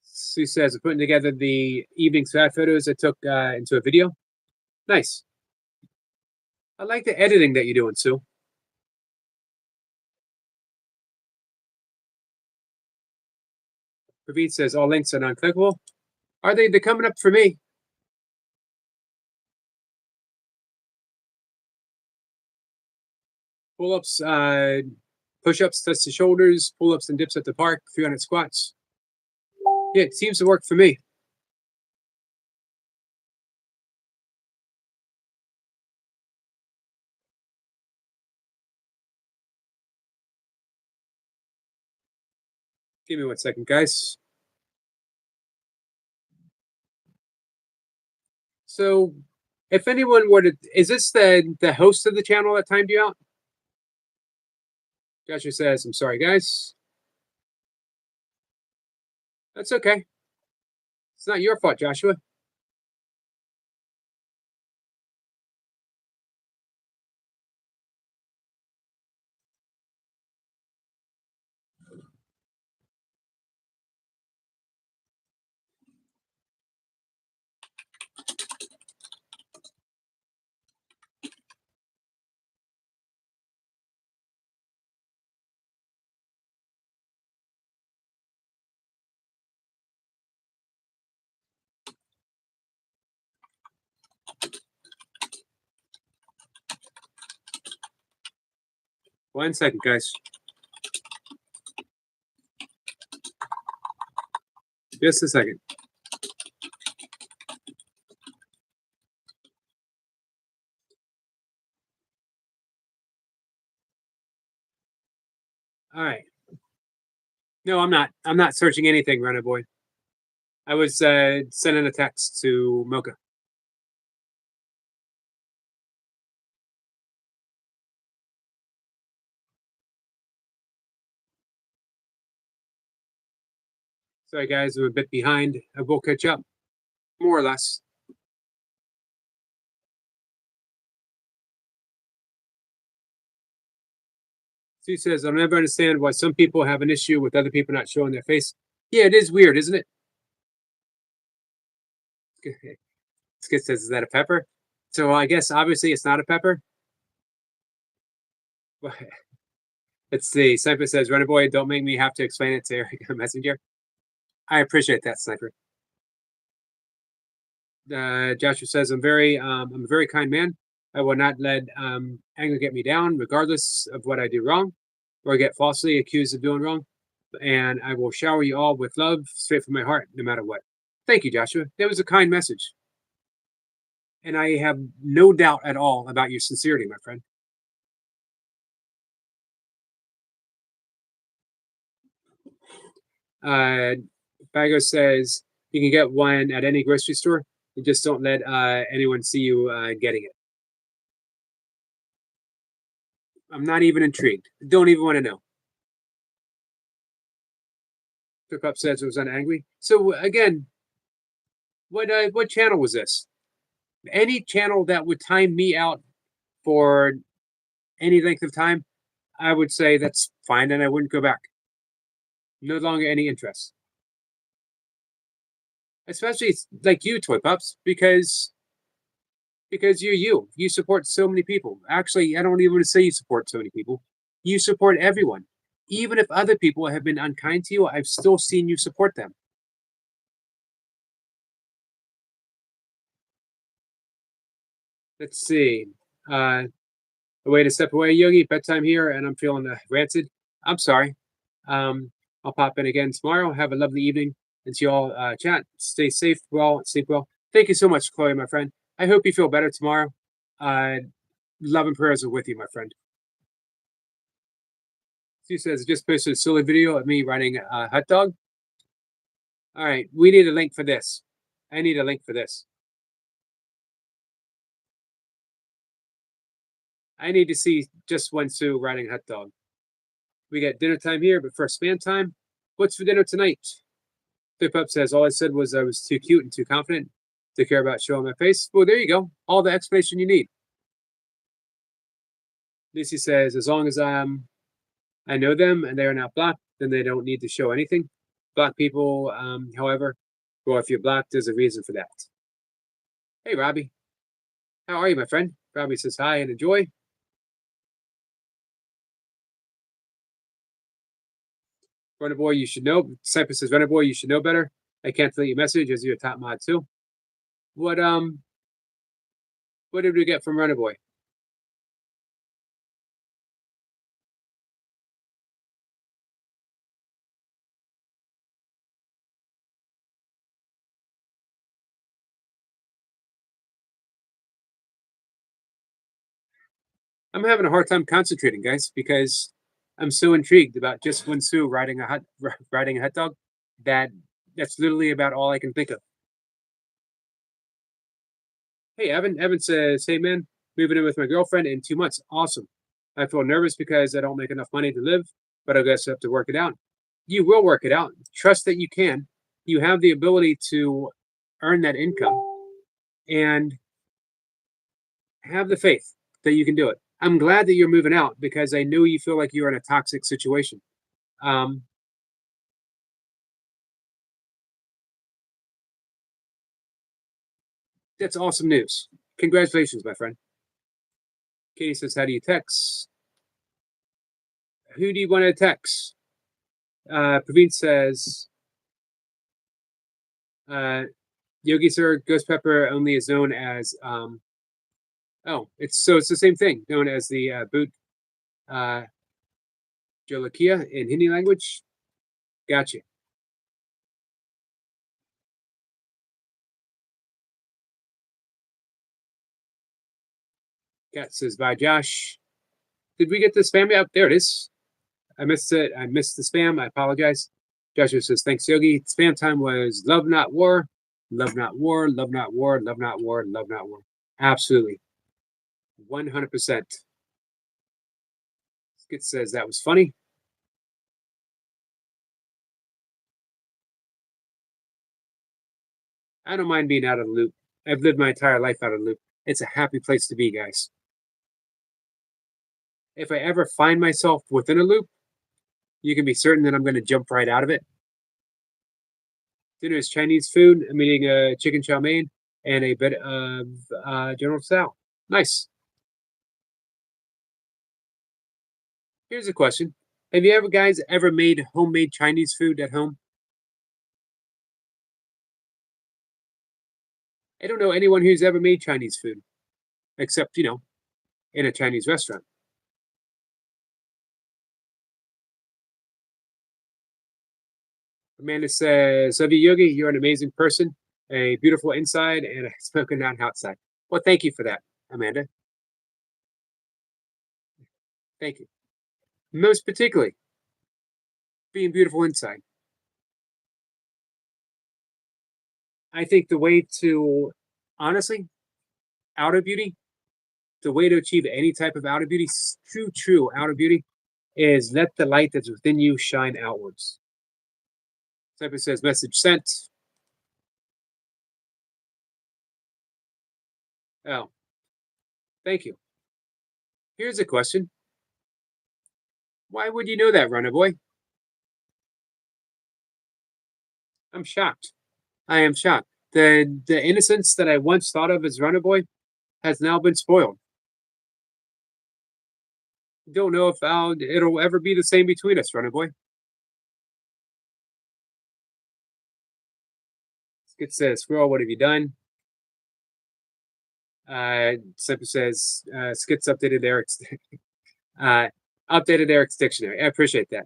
Sue says, putting together the evening sad photos I took into a video. Nice. I like the editing that you're doing, Sue. Praveed says, all links are non-clickable. Are they? They're coming up for me. Pull-ups, push-ups, touch the shoulders, pull-ups and dips at the park, 300 squats. Yeah, it seems to work for me. Give me 1 second, guys. So, if anyone were to, is this the host of the channel that timed you out? Joshua says, I'm sorry, guys. That's okay. It's not your fault, Joshua. One second, guys. Just a second. All right. No, I'm not. I'm not searching anything, Runner Boy. I was sending a text to Mocha. Sorry, guys, I'm a bit behind. I will catch up, more or less. Sue says, I'll never understand why some people have an issue with other people not showing their face. Yeah, it is weird, isn't it? Skid says, is that a pepper? So I guess obviously it's not a pepper. Let's see. Sniper says, Runner Boy, don't make me have to explain it to Eric Messenger. I appreciate that, Sniper. Joshua says, I'm a very kind man. I will not let anger get me down, regardless of what I do wrong or get falsely accused of doing wrong. And I will shower you all with love straight from my heart, no matter what. Thank you, Joshua. That was a kind message. And I have no doubt at all about your sincerity, my friend. Bago says, you can get one at any grocery store. You just don't let anyone see you getting it. I'm not even intrigued. Don't even want to know. Flip Up says it was unangry. So again, what channel was this? Any channel that would time me out for any length of time, I would say that's fine and I wouldn't go back. No longer any interest. especially like you, Toy Pups, because you're you. You support so many people. Actually, I don't even want to say you support so many people. You support everyone. Even if other people have been unkind to you, I've still seen you support them. Let's see. A way to step away, Yogi. Bedtime here, and I'm feeling rancid. I'm sorry. I'll pop in again tomorrow. Have a lovely evening. And see you all chat. Stay safe, well, sleep well. Thank you so much, Chloe, my friend. I hope you feel better tomorrow. Love and prayers are with you, my friend. She says, just posted a silly video of me riding a hot dog. All right, we need a link for this. I need a link for this. I need to see just one Sue riding a hot dog. We got dinner time here, but first span time. What's for dinner tonight? Flip Up says, all I said was I was too cute and too confident to care about showing my face. Well, there you go. All the explanation you need. Lucy says, as long as I know them and they are not blocked, then they don't need to show anything. Block people, however, well, if you're blocked, there's a reason for that. Hey, Robbie. How are you, my friend? Robbie says hi and enjoy. Runner Boy, you should know. Cypress says, Runner Boy, you should know better. I can't delete your message as you're a top mod too. What did we get from Runner Boy? I'm having a hard time concentrating, guys, because I'm so intrigued about just one Sue riding a hot dog that's literally about all I can think of. Hey, Evan. Evan says, hey, man, moving in with my girlfriend in 2 months. Awesome. I feel nervous because I don't make enough money to live, but I guess I have to work it out. You will work it out. Trust that you can. You have the ability to earn that income and have the faith that you can do it. I'm glad that you're moving out because I know you feel like you're in a toxic situation. That's awesome news. Congratulations, my friend. Katie says, how do you text? Who do you want to text? Praveen says, Yogi Sir, Ghost Pepper only is known as, it's the same thing, known as the boot Jolokia in Hindi language. Gotcha. Cat says, bye, Josh. Did we get the spam up? There it is. I missed it. I missed the spam. I apologize. Joshua says, thanks, Yogi. Spam time was love, not war. Love, not war. Love, not war. Love, not war. Love, not war. Absolutely. 100%. Skit says, that was funny. I don't mind being out of the loop. I've lived my entire life out of the loop. It's a happy place to be, guys. If I ever find myself within a loop, you can be certain that I'm going to jump right out of it. Dinner is Chinese food. I'm eating a chicken chow mein and a bit of General Tso. Nice. Here's a question. Have you guys ever made homemade Chinese food at home? I don't know anyone who's ever made Chinese food, except, in a Chinese restaurant. Amanda says, Love you, Yogi. You're an amazing person, a beautiful inside, and a smoking out outside. Well, thank you for that, Amanda. Thank you. Most particularly, being beautiful inside. I think the way to, honestly, outer beauty, the way to achieve any type of outer beauty, true outer beauty, is let the light that's within you shine outwards. Type says, message sent. Oh, thank you. Here's a question. Why would you know that, Runner Boy? I'm shocked. I am shocked. The innocence that I once thought of as Runner Boy has now been spoiled. Don't know if it'll ever be the same between us, Runner Boy. Skit says, Squirrel, what have you done? Simple says, Skits updated Eric's updated Eric's dictionary. I appreciate that.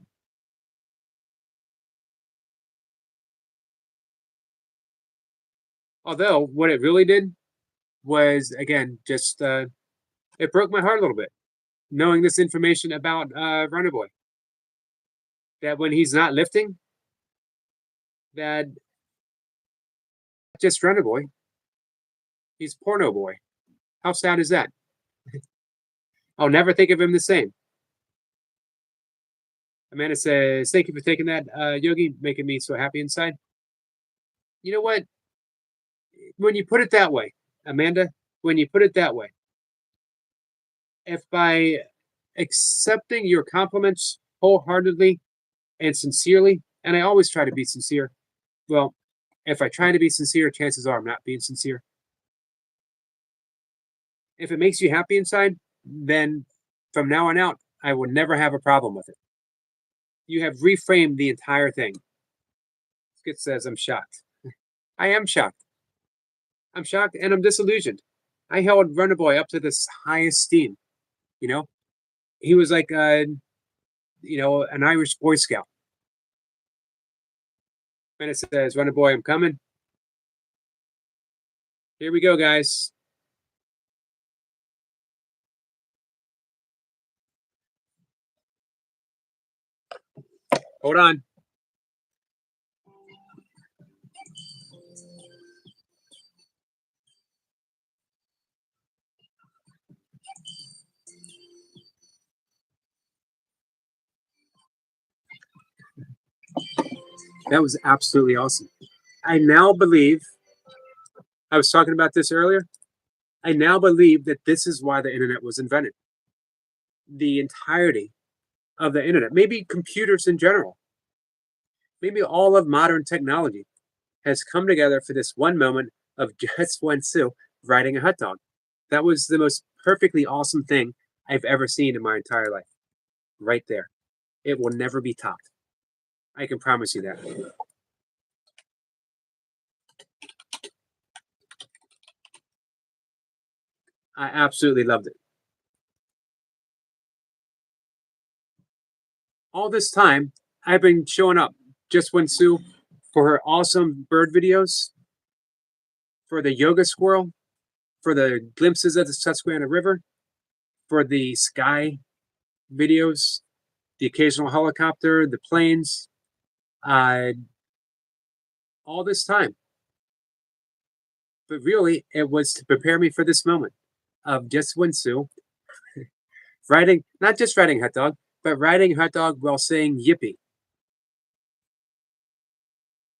Although what it really did was, again, just it broke my heart a little bit knowing this information about Runner Boy. That when he's not lifting, that just Runner Boy, he's Porno Boy. How sad is that? I'll never think of him the same. Amanda says, thank you for taking that, Yogi, making me so happy inside. You know what? When you put it that way, Amanda, when you put it that way, if by accepting your compliments wholeheartedly and sincerely, and I always try to be sincere, well, if I try to be sincere, chances are I'm not being sincere. If it makes you happy inside, then from now on out, I will never have a problem with it. You have reframed the entire thing. Skit says, I'm shocked. I am shocked. I'm shocked and I'm disillusioned. I held Runner Boy up to this high esteem. You know, he was like, an Irish Boy Scout. And it says, Runner Boy, I'm coming. Here we go, guys. Hold on. That was absolutely awesome. I now believe, I was talking about this earlier. I now believe that this is why the internet was invented. The entirety of the internet, maybe computers in general, maybe all of modern technology has come together for this one moment of just one Sue riding a hot dog. That was the most perfectly awesome thing I've ever seen in my entire life. Right there. It will never be topped. I can promise you that. I absolutely loved it. All this time, I've been showing up just when Sue for her awesome bird videos, for the yoga squirrel, for the glimpses of the Susquehanna River, for the sky videos, the occasional helicopter, the planes, all this time. But really, it was to prepare me for this moment of just when Sue riding, not just riding hot dog, but riding hot dog while saying yippee.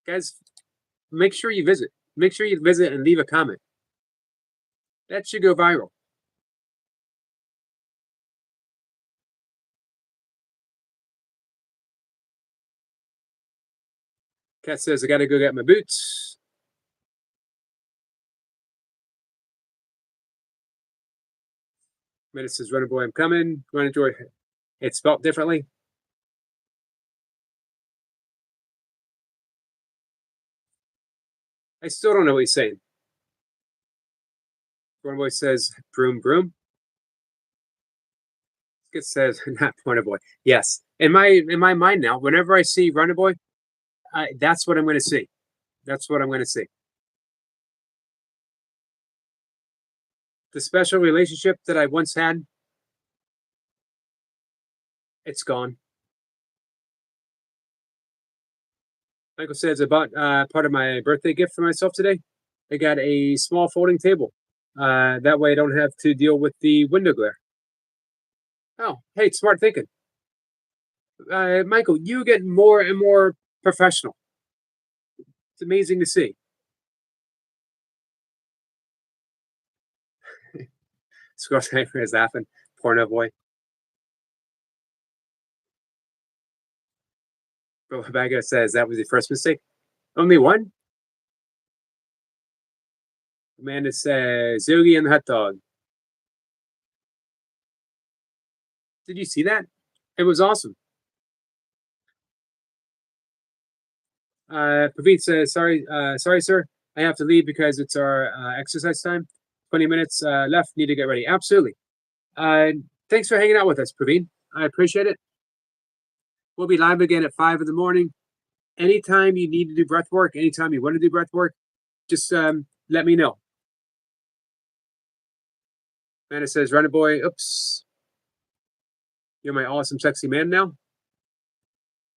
Guys, make sure you visit. Make sure you visit and leave a comment. That should go viral. Kat says, I gotta go get my boots. Minute says, Runner Boy, I'm coming. Run enjoy. It's spelled differently. I still don't know what he's saying. Runner Boy says, broom, broom. It says, not Runner Boy. Yes. In my mind now, whenever I see Runner Boy, that's what I'm going to see. That's what I'm going to see. The special relationship that I once had, it's gone. Michael says, I bought part of my birthday gift for myself today. I got a small folding table. That way I don't have to deal with the window glare. Oh, hey, smart thinking. Michael, you get more and more professional. It's amazing to see. Squirrel Sniper is laughing. Porno boy. Baga says that was the first mistake. Only one? Amanda says Yogi and the hot dog. Did you see that? It was awesome. Praveen says, sorry, sir. I have to leave because it's our exercise time. 20 minutes left. Need to get ready. Absolutely. Thanks for hanging out with us, Praveen. I appreciate it. We'll be live again at 5 in the morning. Anytime you need to do breath work, anytime you want to do breath work, just let me know. Amanda says, Runner Boy, oops. You're my awesome, sexy man now.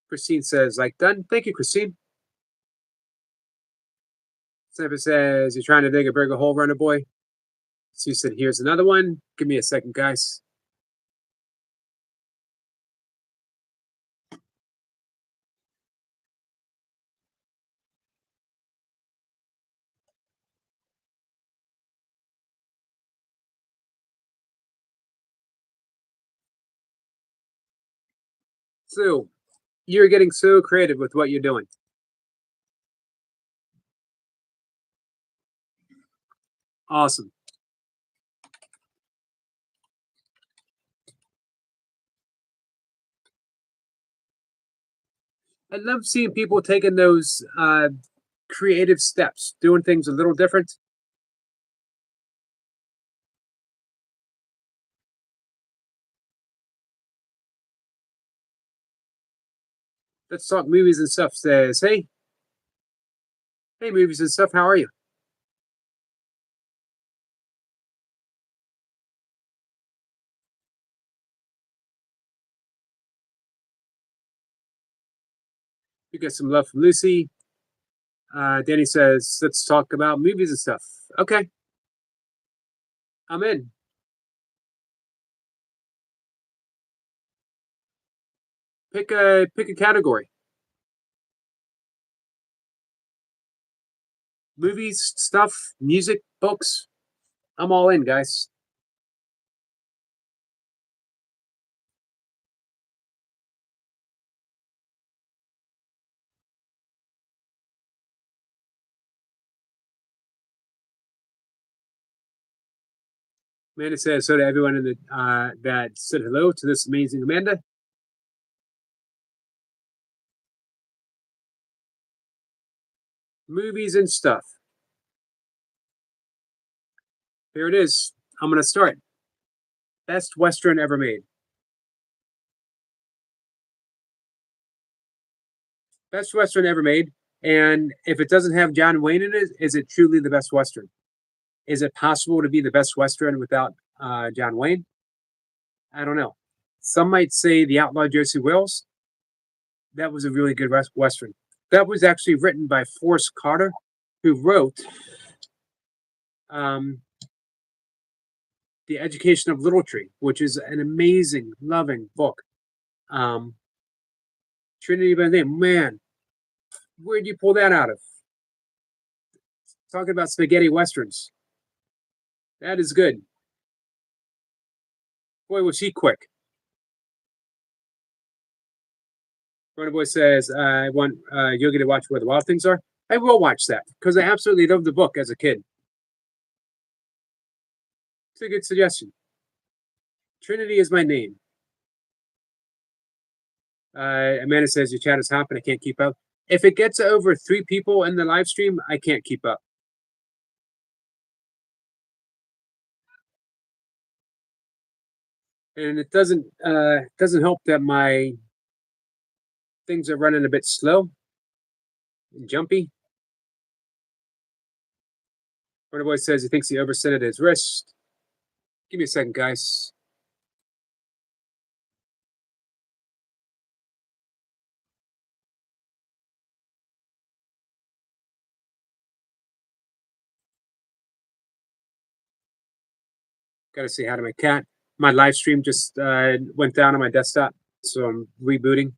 Christine says, like done. Thank you, Christine. Samantha says, you're trying to dig a bigger hole, Runner Boy. Sue said, here's another one. Give me a second, guys. Sue, you're getting so creative with what you're doing. Awesome. I love seeing people taking those creative steps, doing things a little different. Let's talk movies and stuff. Says, hey, movies and stuff. How are you? You get some love from Lucy. Danny says, let's talk about movies and stuff. Okay. I'm in. Pick a category. Movies, stuff, music, books. I'm all in, guys. Amanda says, so to everyone in the that said hello to this amazing Amanda. Movies and stuff. Here it is. I'm going to start. Best Western ever made. Best Western ever made. And if it doesn't have John Wayne in it, is it truly the best Western? Is it possible to be the best Western without John Wayne? I don't know. Some might say The Outlaw Josey Wales. That was a really good Western. That was actually written by Forrest Carter, who wrote The Education of Little Tree, which is an amazing, loving book. Trinity Van Dam, man, where'd you pull that out of? Talking about spaghetti westerns. That is good. Boy, was he quick. Runner Boy says, I want Yogi to watch Where the Wild Things Are. I will watch that because I absolutely loved the book as a kid. It's a good suggestion. Trinity is my name. Amanda says, your chat is hopping. I can't keep up. If it gets over 3 people in the live stream, I can't keep up. And it doesn't help that my things are running a bit slow and jumpy. Runner Boy says he thinks he overextended his wrist. Give me a second, guys. Got to say hi to my cat. My live stream just went down on my desktop, so I'm rebooting.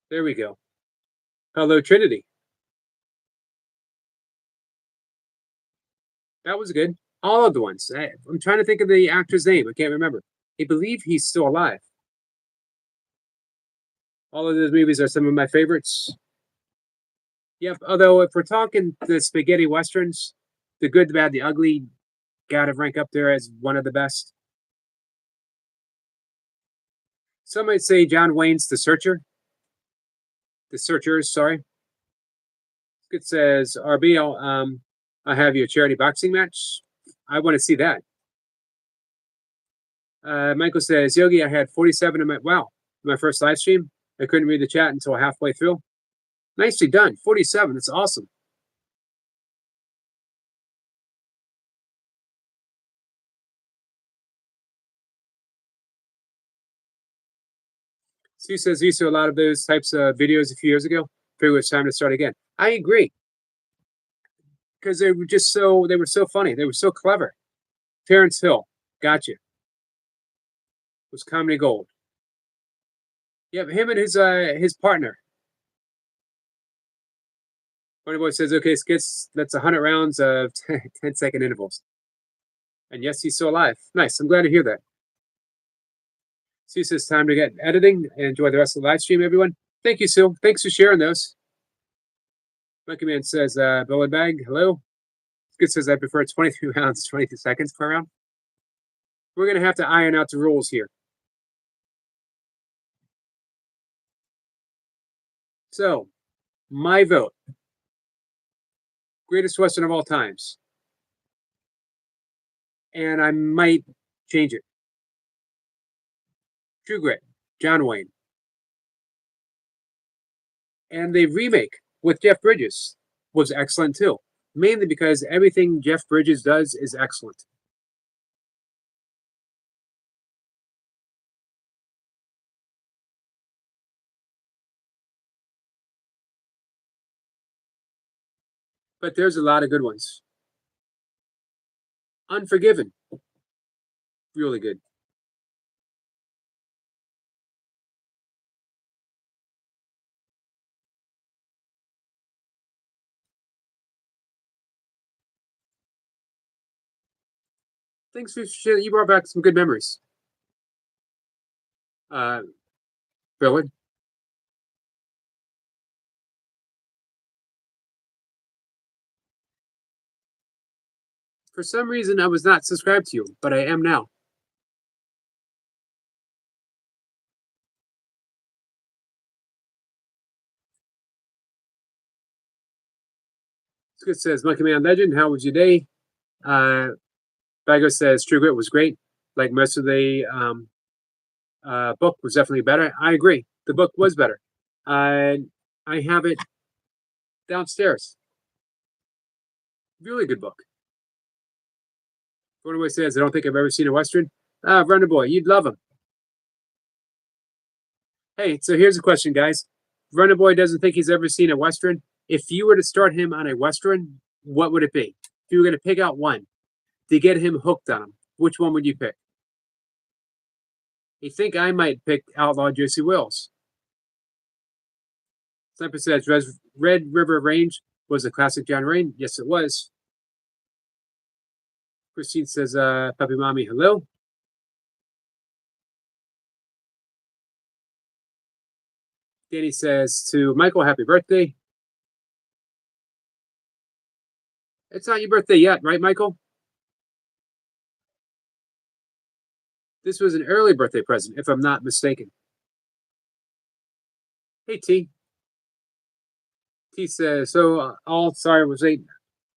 There we go. Hello, Trinity. That was good. All of the ones. I'm trying to think of the actor's name. I can't remember. I believe he's still alive. All of those movies are some of my favorites. Yep. Although if we're talking the spaghetti westerns, The Good, the Bad, the Ugly, gotta rank up there as one of the best. Some might say John Wayne's The Searcher. The Searchers, sorry. It says, RB, I have you a charity boxing match. I want to see that. Michael says, Yogi, I had 47 in my first live stream. I couldn't read the chat until halfway through. Nicely done. 47. That's awesome. Sue says, used to a lot of those types of videos a few years ago. Figured it's time to start again. I agree. Because they were so funny. They were so clever. Terrence Hill, gotcha. Was comedy gold. Yep, him and his partner. Funny Boy says, okay, Skits, that's 100 rounds of 10-second intervals. And yes, he's still alive. Nice. I'm glad to hear that. Sue says, time to get editing. Enjoy the rest of the live stream, everyone. Thank you, Sue. Thanks for sharing those. Monkey Man says, Billy Bag, hello. Skits says, I prefer 23 rounds, 22 seconds per round. We're going to have to iron out the rules here. So, my vote. Greatest Western of all times. And I might change it. True Grit, John Wayne. And the remake with Jeff Bridges was excellent too. Mainly because everything Jeff Bridges does is excellent. But there's a lot of good ones. Unforgiven. Really good. Thanks for sharing. You brought back some good memories. Billy. For some reason, I was not subscribed to you, but I am now. Skit says, Monkey Man Legend, how was your day? Bago says, True Grit was great. Like most of the book was definitely better. I agree. The book was better. I have it downstairs. Really good book. Runaway says, I don't think I've ever seen a Western. Runner Boy, you'd love him. Hey, so here's a question, guys. Runner Boy doesn't think he's ever seen a Western. If you were to start him on a Western, what would it be? If you were going to pick out one to get him hooked on him, which one would you pick? You think I might pick Outlaw Josey Wales. Sniper says, Red River Range was a classic John Wayne. Yes, it was. Christine says, Puppy Mommy, hello. Danny says to Michael, happy birthday. It's not your birthday yet, right, Michael? This was an early birthday present, if I'm not mistaken. Hey, T. T says, so all sorry was late.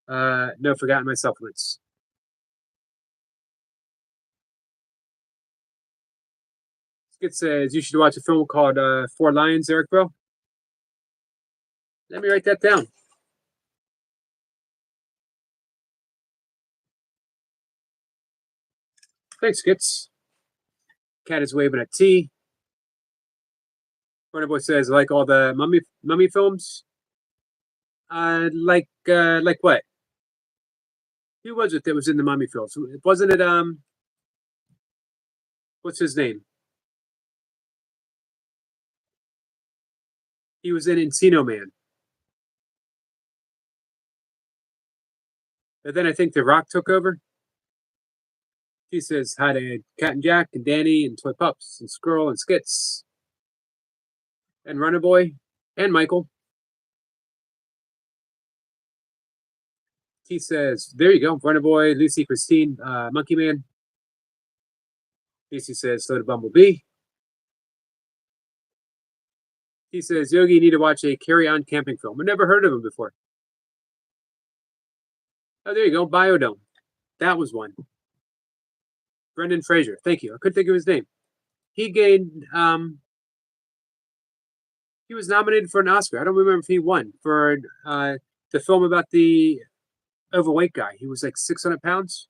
No, forgotten my supplements. Skit says, you should watch a film called Four Lions, Eric Bro. Let me write that down. Thanks, Skits. Cat is waving at T. Runner Boy says, like all the mummy films. Like what? Who was it that was in the mummy films? Wasn't it what's his name? He was in Encino Man. And then I think The Rock took over. He says hi to Cat and Jack and Danny and Toy Pups and Squirrel and Skits and Runner Boy and Michael. He says, there you go, Runner Boy, Lucy, Christine, Monkey Man. Lucy says, so to Bumblebee. He says, Yogi, you need to watch a Carry On camping film. I've never heard of him before. Oh, there you go, Biodome. That was one. Brendan Fraser. Thank you. I couldn't think of his name. He gained, he was nominated for an Oscar. I don't remember if he won for the film about the overweight guy. He was like 600 pounds.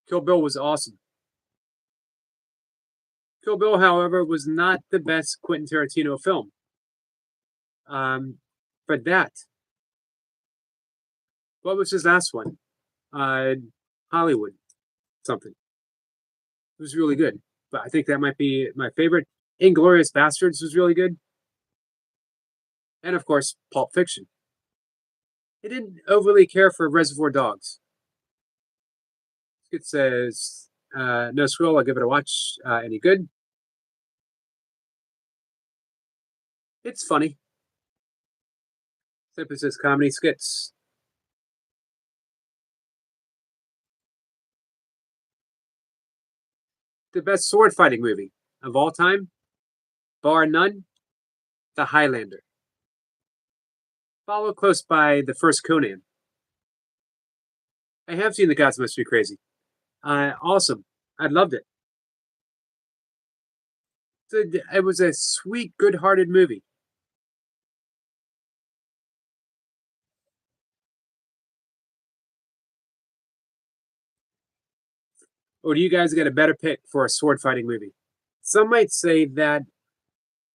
Kill Bill was awesome. Kill Bill, however, was not the best Quentin Tarantino film. But that, what was his last one? Hollywood something. It was really good, but I think that might be my favorite. Inglourious Bastards was really good. And of course, Pulp Fiction. I didn't overly care for Reservoir Dogs. It says, no scroll, I'll give it a watch. Any good? It's funny. Except it says comedy skits. The best sword fighting movie of all time, bar none, The Highlander. Followed close by the first Conan. I have seen The Gods Must Be Crazy. Awesome. I loved it. It was a sweet, good-hearted movie. Or do you guys get a better pick for a sword fighting movie? Some might say that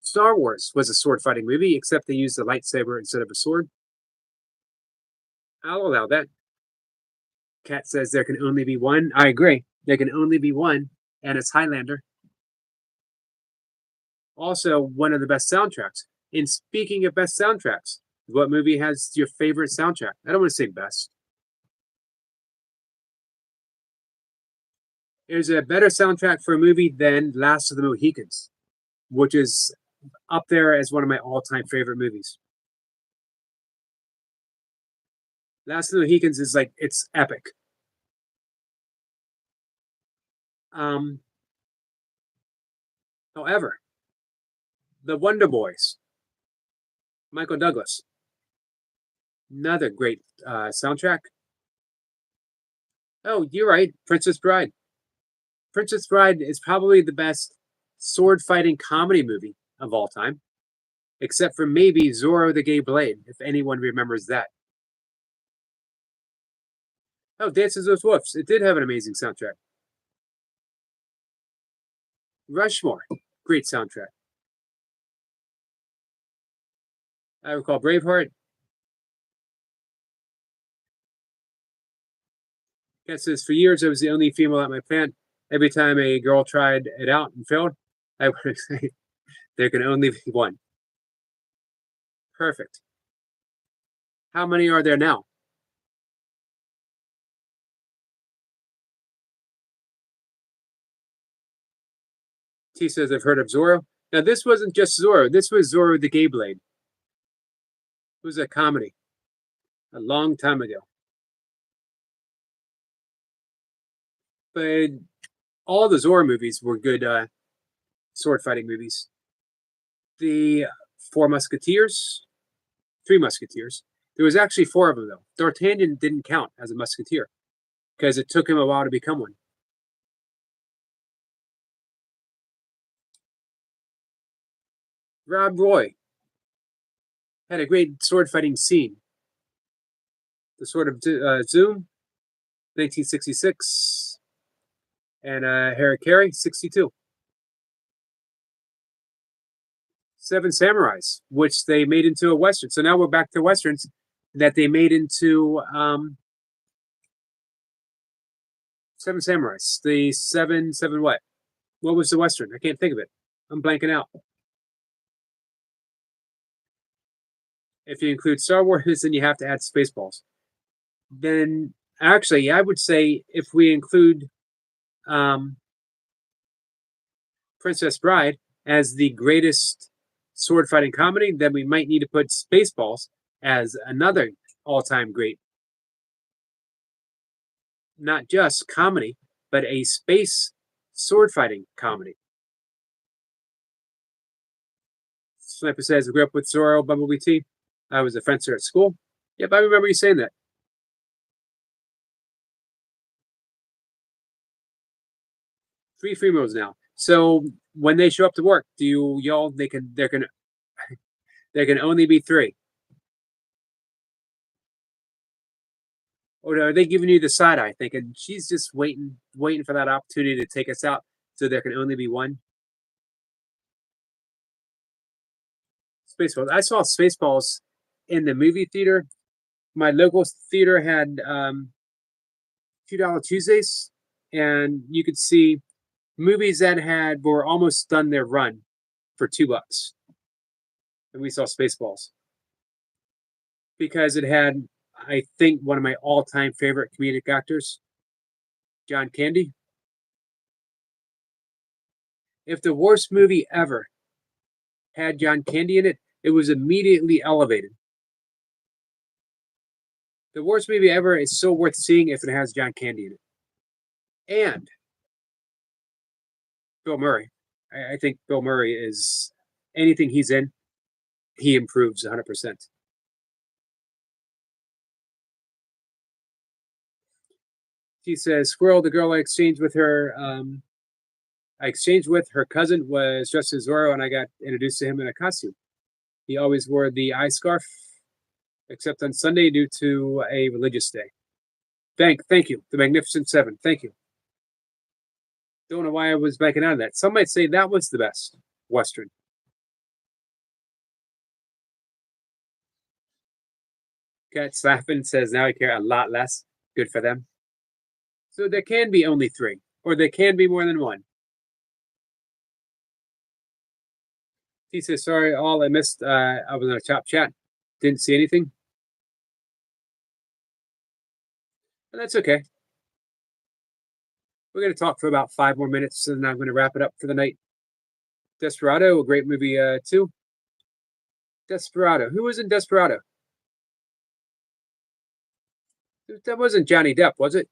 Star Wars was a sword fighting movie, except they used a lightsaber instead of a sword. I'll allow that. Kat says there can only be one. I agree. There can only be one, and it's Highlander. Also, one of the best soundtracks. And speaking of best soundtracks, what movie has your favorite soundtrack? I don't want to say best. There's a better soundtrack for a movie than Last of the Mohicans, which is up there as one of my all-time favorite movies. Last of the Mohicans is like, it's epic. However, The Wonder Boys, Michael Douglas, another great soundtrack. Oh, you're right, Princess Bride. Princess Bride is probably the best sword fighting comedy movie of all time, except for maybe Zorro the Gay Blade, if anyone remembers that. Oh, Dances with Wolves. It did have an amazing soundtrack. Rushmore, great soundtrack. I recall Braveheart. Kat says, for years I was the only female at my plant. Every time a girl tried it out and failed, I would say there can only be one. Perfect. How many are there now? T says, I've heard of Zorro. Now, this wasn't just Zorro. This was Zorro the Gay Blade. It was a comedy a long time ago. But all the Zorro movies were good sword fighting movies. The Three Musketeers. There was actually four of them, though. D'Artagnan didn't count as a musketeer because it took him a while to become one. Rob Roy had a great sword fighting scene. The Sword of Zoom, 1966, and Harikari, 62. Seven Samurais, which they made into a Western. So now we're back to Westerns that they made into Seven Samurais. The seven what? What was the Western? I can't think of it. I'm blanking out. If you include Star Wars, then you have to add Spaceballs. Then Actually, I would say if we include Princess Bride as the greatest sword fighting comedy, then we might need to put Spaceballs as another all-time great. Not just comedy, but a space sword fighting comedy. Sniper says, I grew up with Zoro, Bumblebee T. I was a fencer at school. Yep, I remember you saying that. Three females now. So when they show up to work, do you y'all there can only be three? Or are they giving you the side eye thinking she's just waiting for that opportunity to take us out so there can only be one? Spaceballs. I saw Spaceballs in the movie theater. My local theater had $2 Tuesdays, and you could see movies that were almost done their run for $2. And we saw Spaceballs because it had, I think, one of my all-time favorite comedic actors, John Candy. If the worst movie ever had John Candy in it, it was immediately elevated. The worst movie ever is so worth seeing if it has John Candy in it. And Bill Murray. I think Bill Murray is anything he's in, he improves 100%. She says, Squirrel, the girl I exchanged with her cousin was dressed as Zorro, and I got introduced to him in a costume. He always wore the eye scarf, except on Sunday due to a religious day. Thank you. The Magnificent Seven. Thank you. Don't know why I was backing out of that. Some might say that was the best Western. Cat Slappin says, now I care a lot less. Good for them. So there can be only three, or there can be more than one. He says, sorry, all I missed. I was in a chop chat. Didn't see anything. But that's okay. We're going to talk for about 5 more minutes, and then I'm going to wrap it up for the night. Desperado, a great movie, too. Desperado. Who was in Desperado? That wasn't Johnny Depp, was it?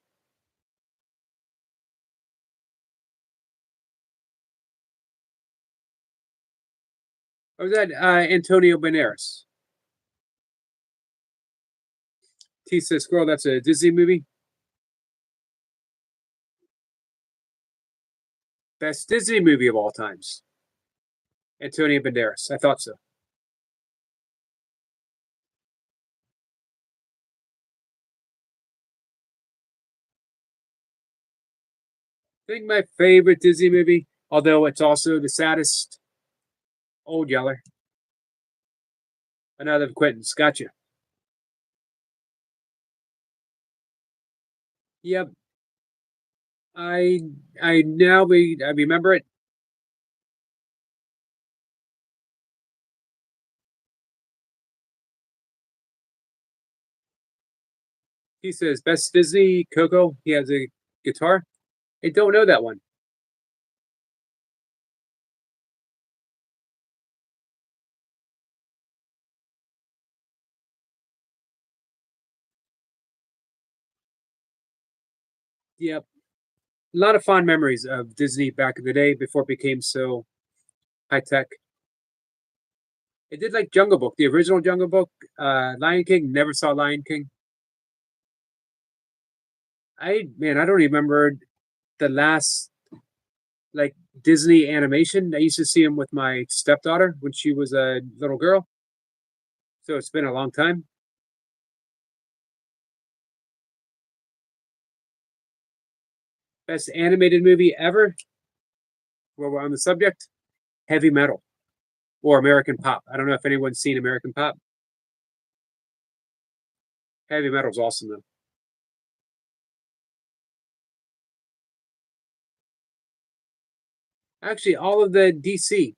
Or was that Antonio Banderas? T says, Squirrel, that's a Disney movie. Best Disney movie of all times. Antonio Banderas. I thought so. I think my favorite Disney movie, although it's also the saddest, Old Yeller. Another acquaintance. Gotcha. Yep. I remember it. He says best Disney, Coco. He has a guitar. I don't know that one. Yep. A lot of fond memories of Disney back in the day before it became so high tech. I did like Jungle Book, the original Jungle Book. Lion King, never saw Lion King. I don't remember the last like Disney animation. I used to see him with my stepdaughter when she was a little girl. So it's been a long time. Best animated movie ever. While we're on the subject, Heavy Metal or American Pop. I don't know if anyone's seen American Pop. Heavy Metal's awesome though. Actually, all of the DC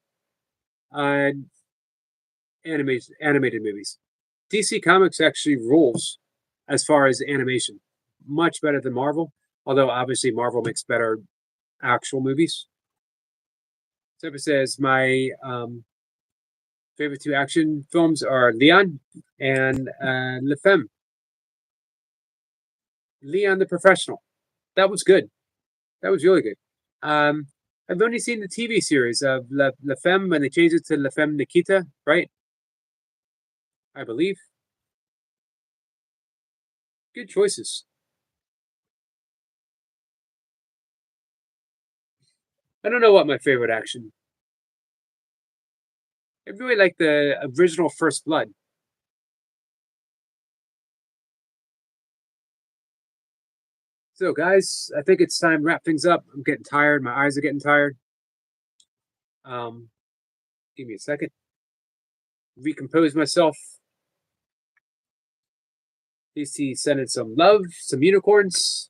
animated movies. DC Comics actually rules as far as animation. much better than Marvel, although obviously Marvel makes better actual movies. So it says my favorite two action films are Leon and Le Femme. Leon the Professional. That was good. That was really good. I've only seen the TV series of La Femme when they changed it to La Femme Nikita, right? I believe. Good choices. I don't know what my favorite action. I really like the original First Blood. So, guys, I think it's time to wrap things up. I'm getting tired. My eyes are getting tired. Give me a second. Recompose myself. DC sending some love, some unicorns.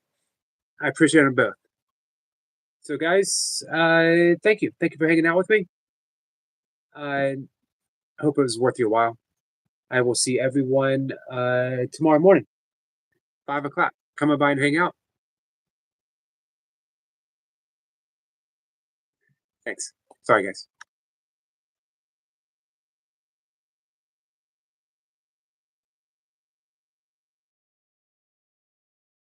I appreciate them both. So, guys, thank you. Thank you for hanging out with me. I hope it was worth your while. I will see everyone tomorrow morning, 5 o'clock. Come on by and hang out. Thanks. Sorry, guys.